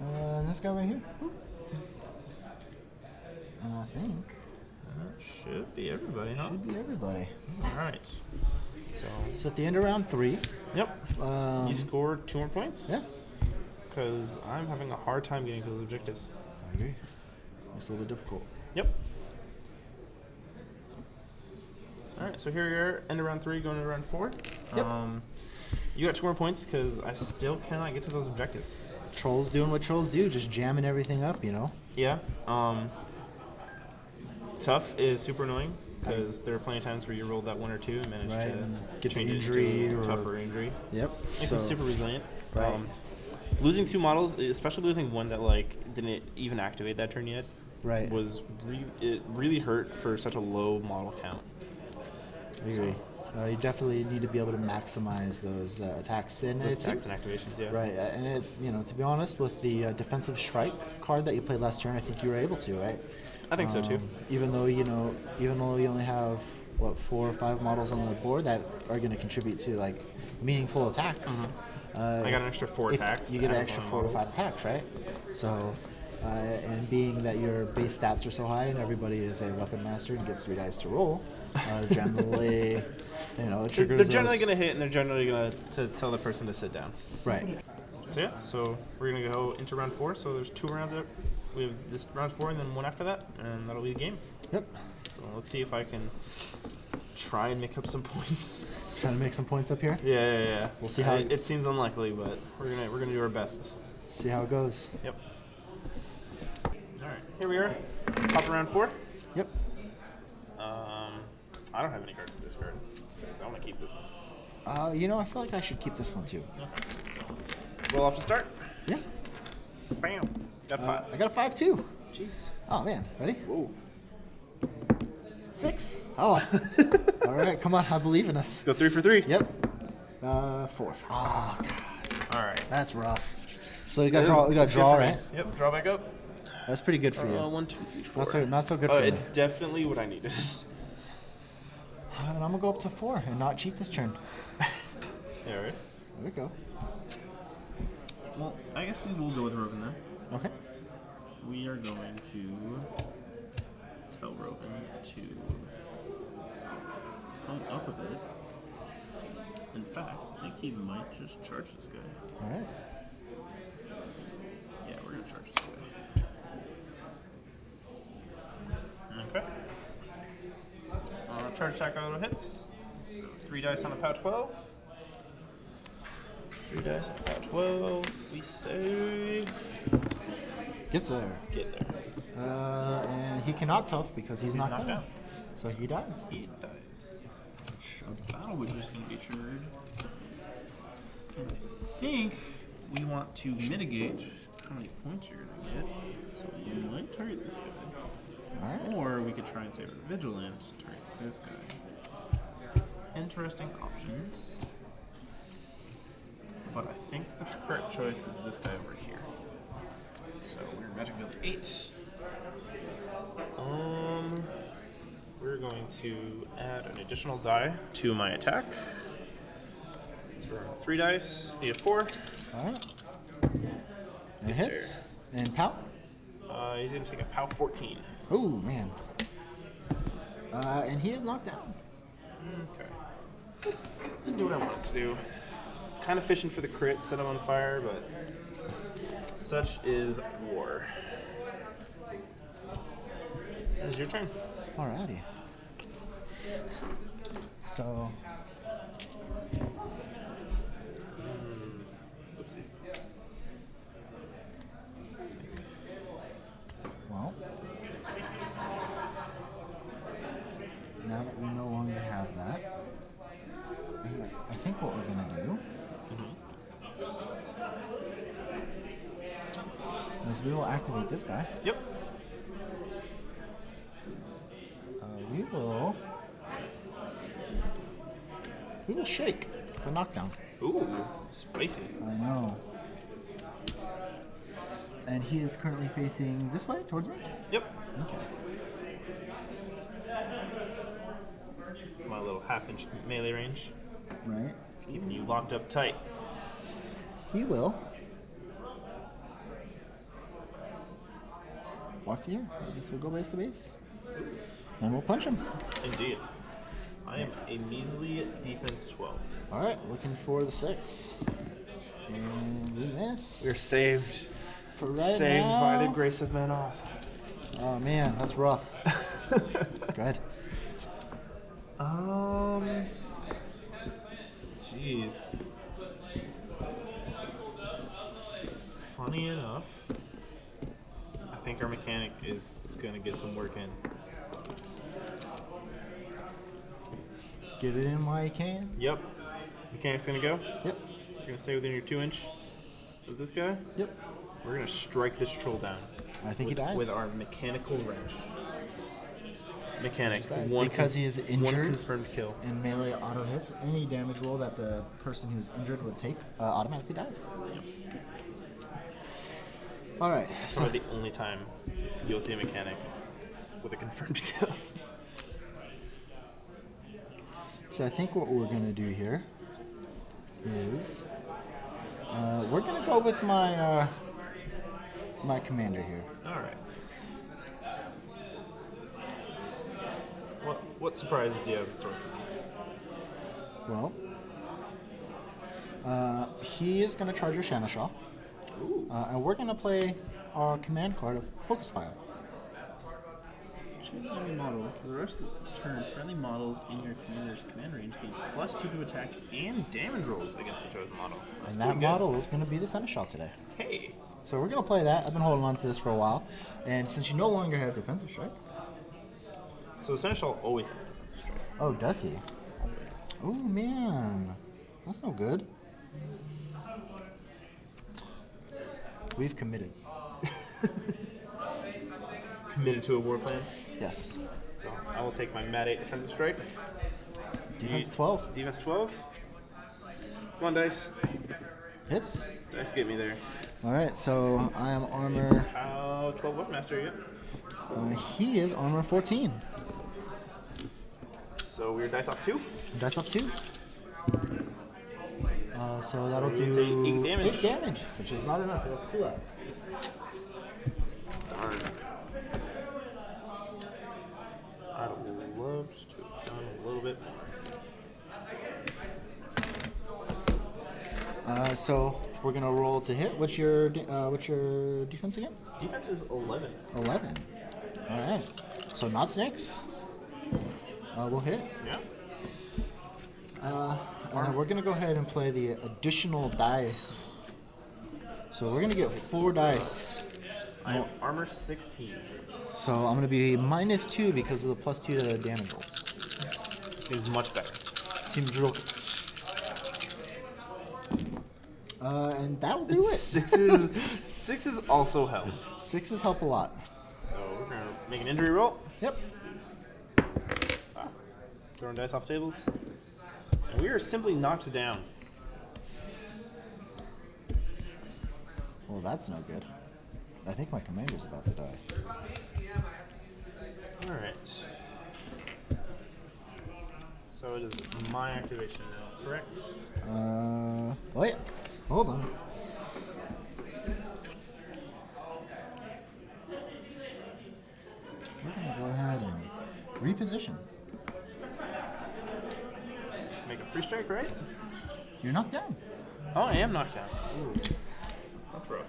And this guy right here. And I think That should be everybody, huh? should be everybody. Alright. So at the end of round 3. Yep. You scored 2 more points? Yeah. Because I'm having a hard time getting to those objectives. I agree. It's a little bit difficult. Yep. Alright, so here we are, end of round 3, going into round 4. Yep. You got 2 more points because I still cannot get to those objectives. Trolls doing what trolls do, just jamming everything up, you know? Yeah. Tough is super annoying because there are plenty of times where you rolled that 1 or 2 and managed to Get the change injury it to or a tougher injury. Yep. Makes them super resilient. Right. Losing 2 models, especially losing one that like didn't even activate that turn yet, Right. was it really hurt for such a low model count. I agree. You definitely need to be able to maximize those attacks. And Those it attacks seems, and activations, yeah. right, and it, to be honest, with the defensive strike card that you played last turn, I think you were able to, right? I think so too. Even though you only have 4 or 5 models on the board that are going to contribute to like meaningful attacks. I got an extra 4 attacks. You get an out of extra my 4 to 5 models. attacks, right? So, and being that your base stats are so high and everybody is a weapon master and gets 3 dice to roll, generally, it triggers. They're generally those- going to hit, and they're generally going to tell the person to sit down. Right. So yeah, so we're going to go into round 4. So there's 2 rounds up. We have this round 4 and then 1 after that, and that'll be the game. Yep. So let's see if I can try and make up some points. Trying to make some points up here. Yeah. We'll see how it seems unlikely, but we're gonna do our best. See how it goes. Yep. All right, here we are. So top of round 4. Yep. I don't have any cards to discard, so I'm gonna keep this one. I feel like I should keep this one too. Okay. So roll off to start. Yeah. Bam. Got 5. I got a 5 too. Jeez. Oh man, ready? Whoa. 6. Oh. All right, come on, I believe in us. Let's go 3 for 3. Yep. 4th. Oh god, All right. that's rough. So we got draw. We got draw, right? Yep. Draw back up. That's pretty good for you. 1, 2, 3, 4. Not so good for me. It's definitely what I needed. And I'm gonna go up to 4 and not cheat this turn. Yeah, right. There we go. Well, I guess we will go with Rogan then. Okay. We are going to tell Rogan to come up a bit. In fact, I think he might just charge this guy. All right. Yeah, we're going to charge this guy. Okay. Charge attack auto hits. So 3 dice on a POW 12. 3 dice, about 12. We say. Gets there. Get there. And he cannot tough because he's knocked knocked out. out. So he dies. He dies. Battle Witch is going to be triggered. And I think we want to mitigate how many points you're going to get. So we might target this guy. Alright. Or we could try and save our Vigilant, target this guy. Interesting options. But I think the correct choice is this guy over here. So we're Magic Builder 8. We're going to add an additional die to my attack. So we're on 3 dice, need a 4. Alright. And it hits. And pow. He's going to take a POW 14. Oh, man. And he is knocked down. Okay. Didn't do what I wanted to do. Kind of fishing for the crit, set him on fire, but such is war. It's your turn. Alrighty. So. Oopsies. Well. Now that we no longer have that, I think what we're going to do is we will activate this guy. Yep. We will shake the knockdown. Ooh, spicy. I know. And he is currently facing this way, towards me? Yep. Okay. My little half-inch melee range, Right. keeping you locked up tight. He will. Walk here. I guess we'll go base to base. And we'll punch him. Indeed. I am a measly defense 12. Alright, looking for the 6. And we miss. We're saved. For right Saved now. by the grace of Menoth. Oh man, that's rough. Good. Jeez. Funny enough, I think our mechanic is gonna get some work in. Get it in while you can. Yep. Mechanic's gonna go. Yep. You're gonna stay within your 2-inch of this guy. Yep. We're gonna strike this troll down. I think he dies. With our mechanical wrench. Mechanic. Because he is injured. One confirmed kill. And melee auto hits, any damage roll that the person who's injured would take automatically dies. Yep. Alright. So Probably the only time you'll see a mechanic with a confirmed kill. So I think what we're going to do here is we're going to go with my my commander here. All right. What surprises do you have in store for me? Well, he is going to charge your Shanashaw. And we're going to play our command card of Focus Fire. Choose an enemy model. For the rest of the turn, friendly models in your commander's command range gain +2 to attack and damage rolls against the chosen model. That's And that pretty good. model is going to be the Seneschal today. Hey. So we're going to play that. I've been holding on to this for a while. And since you no longer have defensive strike. So the Seneschal always has defensive strike. Oh, does he? Oh, man. That's no good. We've committed. Committed to a war plan. Yes. So I will take my Mat 8 defensive strike. Defense 12. Defense 12. Come on, dice. Hits. Dice get me there. Alright, so I am armor. How 12 weapon master you get? He is armor 14. So weird dice off 2. Dice up 2. So that'll we do take 8 damage. 8 damage, which is not enough. We have 2 left. Darn. I'd have loved to have done a little bit more. So we're gonna roll to hit. What's your defense again? Defense is 11. 11. All right. So not 6. We'll hit. Yeah. And then we're going to go ahead and play the additional die. So we're going to get 4 dice. I am armor 16. So I'm going to be -2 because of the +2 to damage rolls. Seems much better. Seems real good. And that'll do it. Sixes also help. 6s help a lot. So we're gonna make an injury roll. Yep. Throwing dice off tables. And we are simply knocked down. Well, that's no good. I think my commander's about to die. Alright. So it is my activation now, correct? Wait. Hold on. We're going to go ahead and reposition. To make a free strike, right? You're knocked down. Oh, I am knocked down. Ooh. That's rough.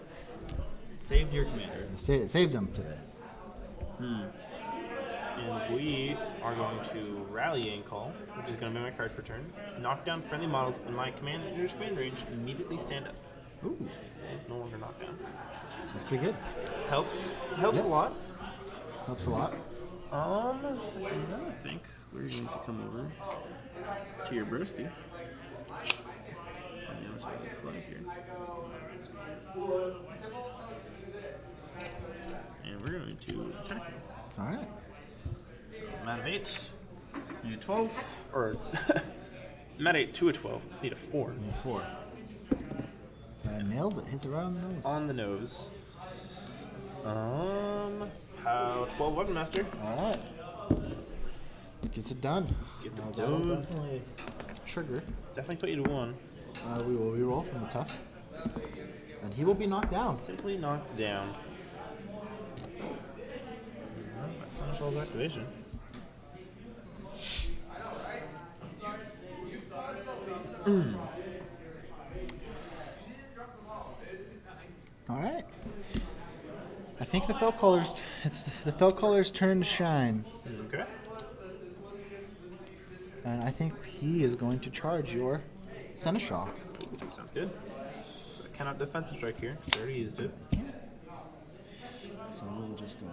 Saved your commander. Saved him today. And we are going to Rallying Call, which is going to be my card for turn. Knock down friendly models in my commander's command range, immediately stand up. Ooh, So he's no longer knocked down. that's pretty good. Helps Yep. a lot. Helps a lot. And then I think we're going to come over to your broski. On the other side of this flag here. And we're going to attack him. All right. So I'm out of 8. Need a 12. Or I'm at 8 to a 12. Need a 4. 4. Nails it. Hits it right on the nose. On the nose. How 12 Weapon Master. All right. Gets it done. Gets it That'll done. definitely trigger. Definitely put you to 1. We will reroll from the tough. And he will be knocked down. Simply knocked down. My Seneschal's activation. All right. I think the fell colors. It's the fell colors' turn to shine, Okay. and I think he is going to charge your Seneschal. Sounds good. So I cannot defensive strike here. So I already used it. So we'll just go.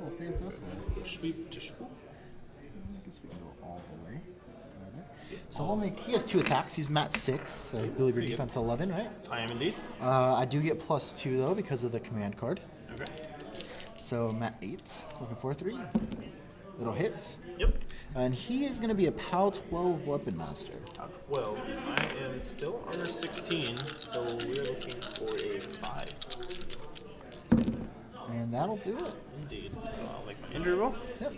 We'll face this way. Go sweep to swoop. I guess we can go all the way. Rather. So we'll make. He has 2 attacks. He's mat 6. I believe your defense 11, right? I am indeed. I do get +2 though because of the command card. Okay. So mat 8. Looking for a 3. It'll hit. Yep. And he is going to be a POW 12 Weapon Master. Top 12. I am still armor 16, so we're looking for a 5. And that'll do it. Indeed. So I'll make my injury roll. Yep.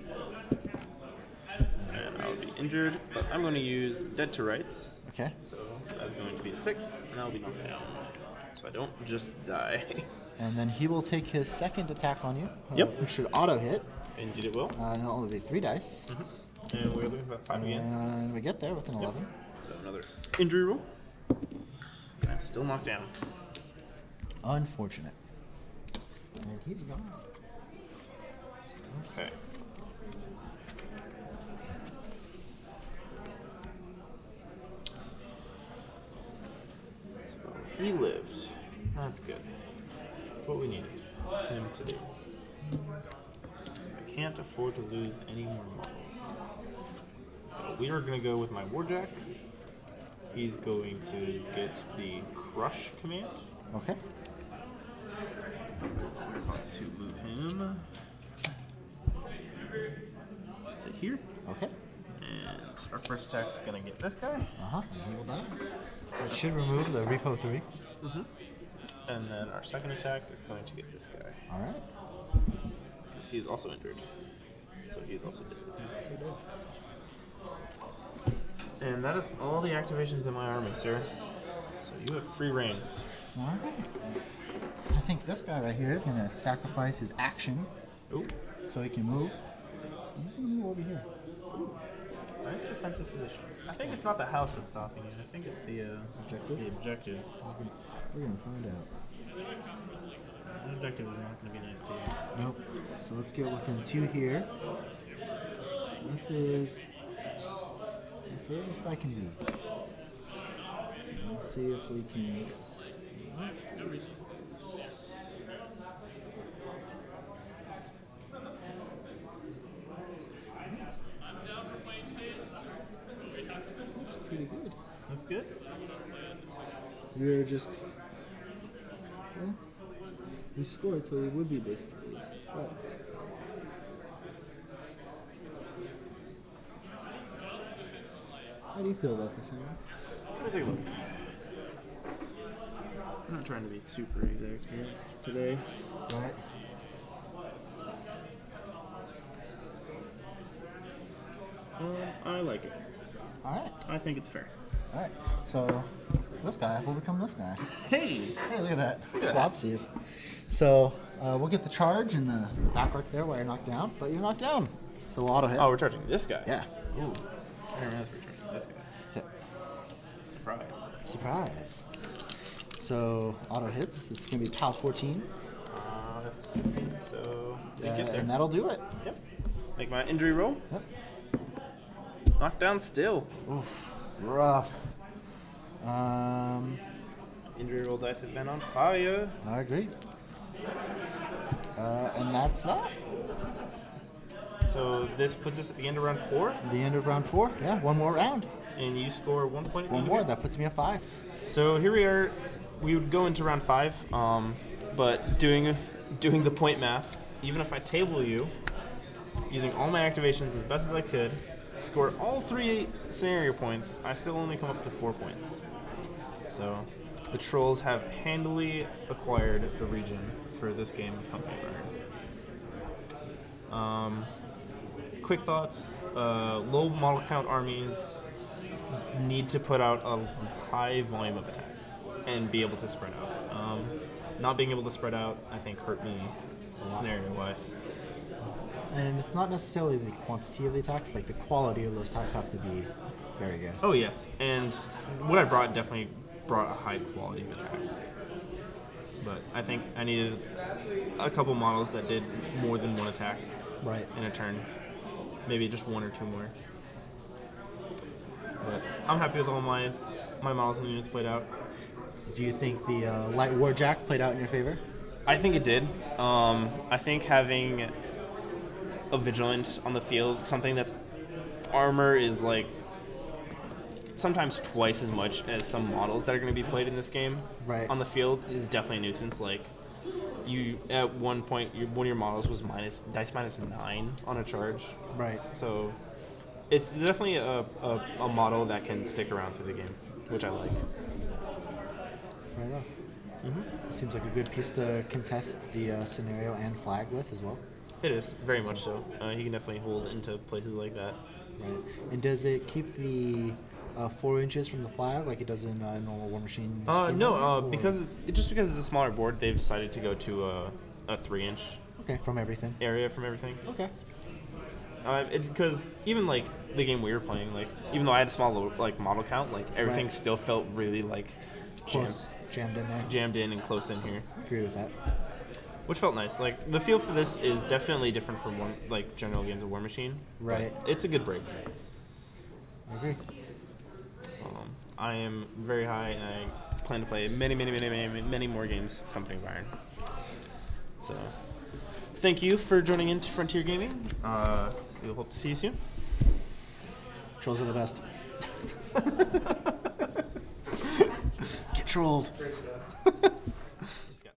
And I'll be injured, but I'm going to use Dead to Rights. Okay. So that's going to be a 6, and I'll be knocked down. So I don't just die. And then he will take his second attack on you. Yep. Which should auto hit. Indeed it will. And it'll only be 3 dice. And we're looking for 5 again. And we get there with an 11. So another injury roll. And I'm still knocked down. Unfortunate. And he's gone. Okay. So he lived. That's good. That's what we needed him to do. I can't afford to lose any more models. So we are going to go with my Warjack. He's going to get the Crush command. Okay. We're going to move him to here. Okay. And our first attack's going to get this guy. And he will die. It should remove the Repo 3. And then our second attack is going to get this guy. All right. Because he is also injured. So he is also dead. And that is all the activations in my army, sir. So you have free reign. All right. I think this guy right here is going to sacrifice his action Ooh, so he can move. He's going to move over here. nice defensive position. I think it's not the house that's stopping you. I think it's the Objective? The objective. We're going to find out. This objective is not going to be nice to you. Nope. So let's get within 2 here. This is furthest I can be. Let's see if we can. That's pretty good. That's good. We were just. Well, we scored, so we would be basically. But how do you feel about this, Aaron? Let me take a look. I'm not trying to be super exact here today. Right. I like it. All right. I think it's fair. All right. So this guy will become this guy. Hey! Hey, look at that. Swapsies. So we'll get the charge in the back right there while you're knocked down, but you're knocked down. So we'll auto hit. Oh, we're charging this guy? Yeah. Ooh. I didn't realize we were charging this guy. Hit. Surprise. Surprise. So auto hits. It's going to be top 14. That's 16, so they get there. And that'll do it. Yep. Make my injury roll. Yep. Knocked down still. Oof. Rough. Injury roll dice have been on fire. I agree. And that's that. So this puts us at the end of round 4, The end of round 4. Yeah, one more round. and you score 1 point. One more. That puts me at 5. So here we are. We would go into round 5, but doing the point math, even if I table you, using all my activations as best as I could, score all 3 scenario points, I still only come up to 4 points. So the Trolls have handily acquired the region for this game of Company Burn. Quick thoughts, low model count armies need to put out a high volume of attacks and be able to spread out. Not being able to spread out, I think, hurt me scenario-wise. And it's not necessarily the quantity of the attacks, like the quality of those attacks have to be very good. Oh yes, and what I brought definitely brought a high quality of attacks. But I think I needed a couple models that did more than one attack Right. in a turn. Maybe just 1 or 2 more. But I'm happy with all my models and units played out. Do you think the light warjack played out in your favor? I think it did. I think having a vigilant on the field, something that's armor is like sometimes twice as much as some models that are going to be played in this game Right. on the field, is definitely a nuisance. Like you, at one point, one of your models was dice minus 9 on a charge. Right. So it's definitely a model that can stick around through the game, which I like. Fair enough. Mm-hmm. Seems like a good piece to contest the scenario and flag with as well. It is, very much so. He can definitely hold into places like that. Right. And does it keep the 4 inches from the flag like it does in normal War Machine? No, because it's a smaller board, they've decided to go to a 3-inch Okay, from everything. area from everything. Okay. Because even like the game we were playing, like even though I had a small like model count, like everything Right. still felt really like Close. Jammed in there. jammed in and close in here, I agree with that. which felt nice. Like the feel for this is definitely different from general games of War Machine. but Right. It's a good break. I agree. I am very high, and I plan to play many more games of Company of Iron. So, thank you for joining into Frontier Gaming. We hope to see you soon. Trolls are the best. Get trolled.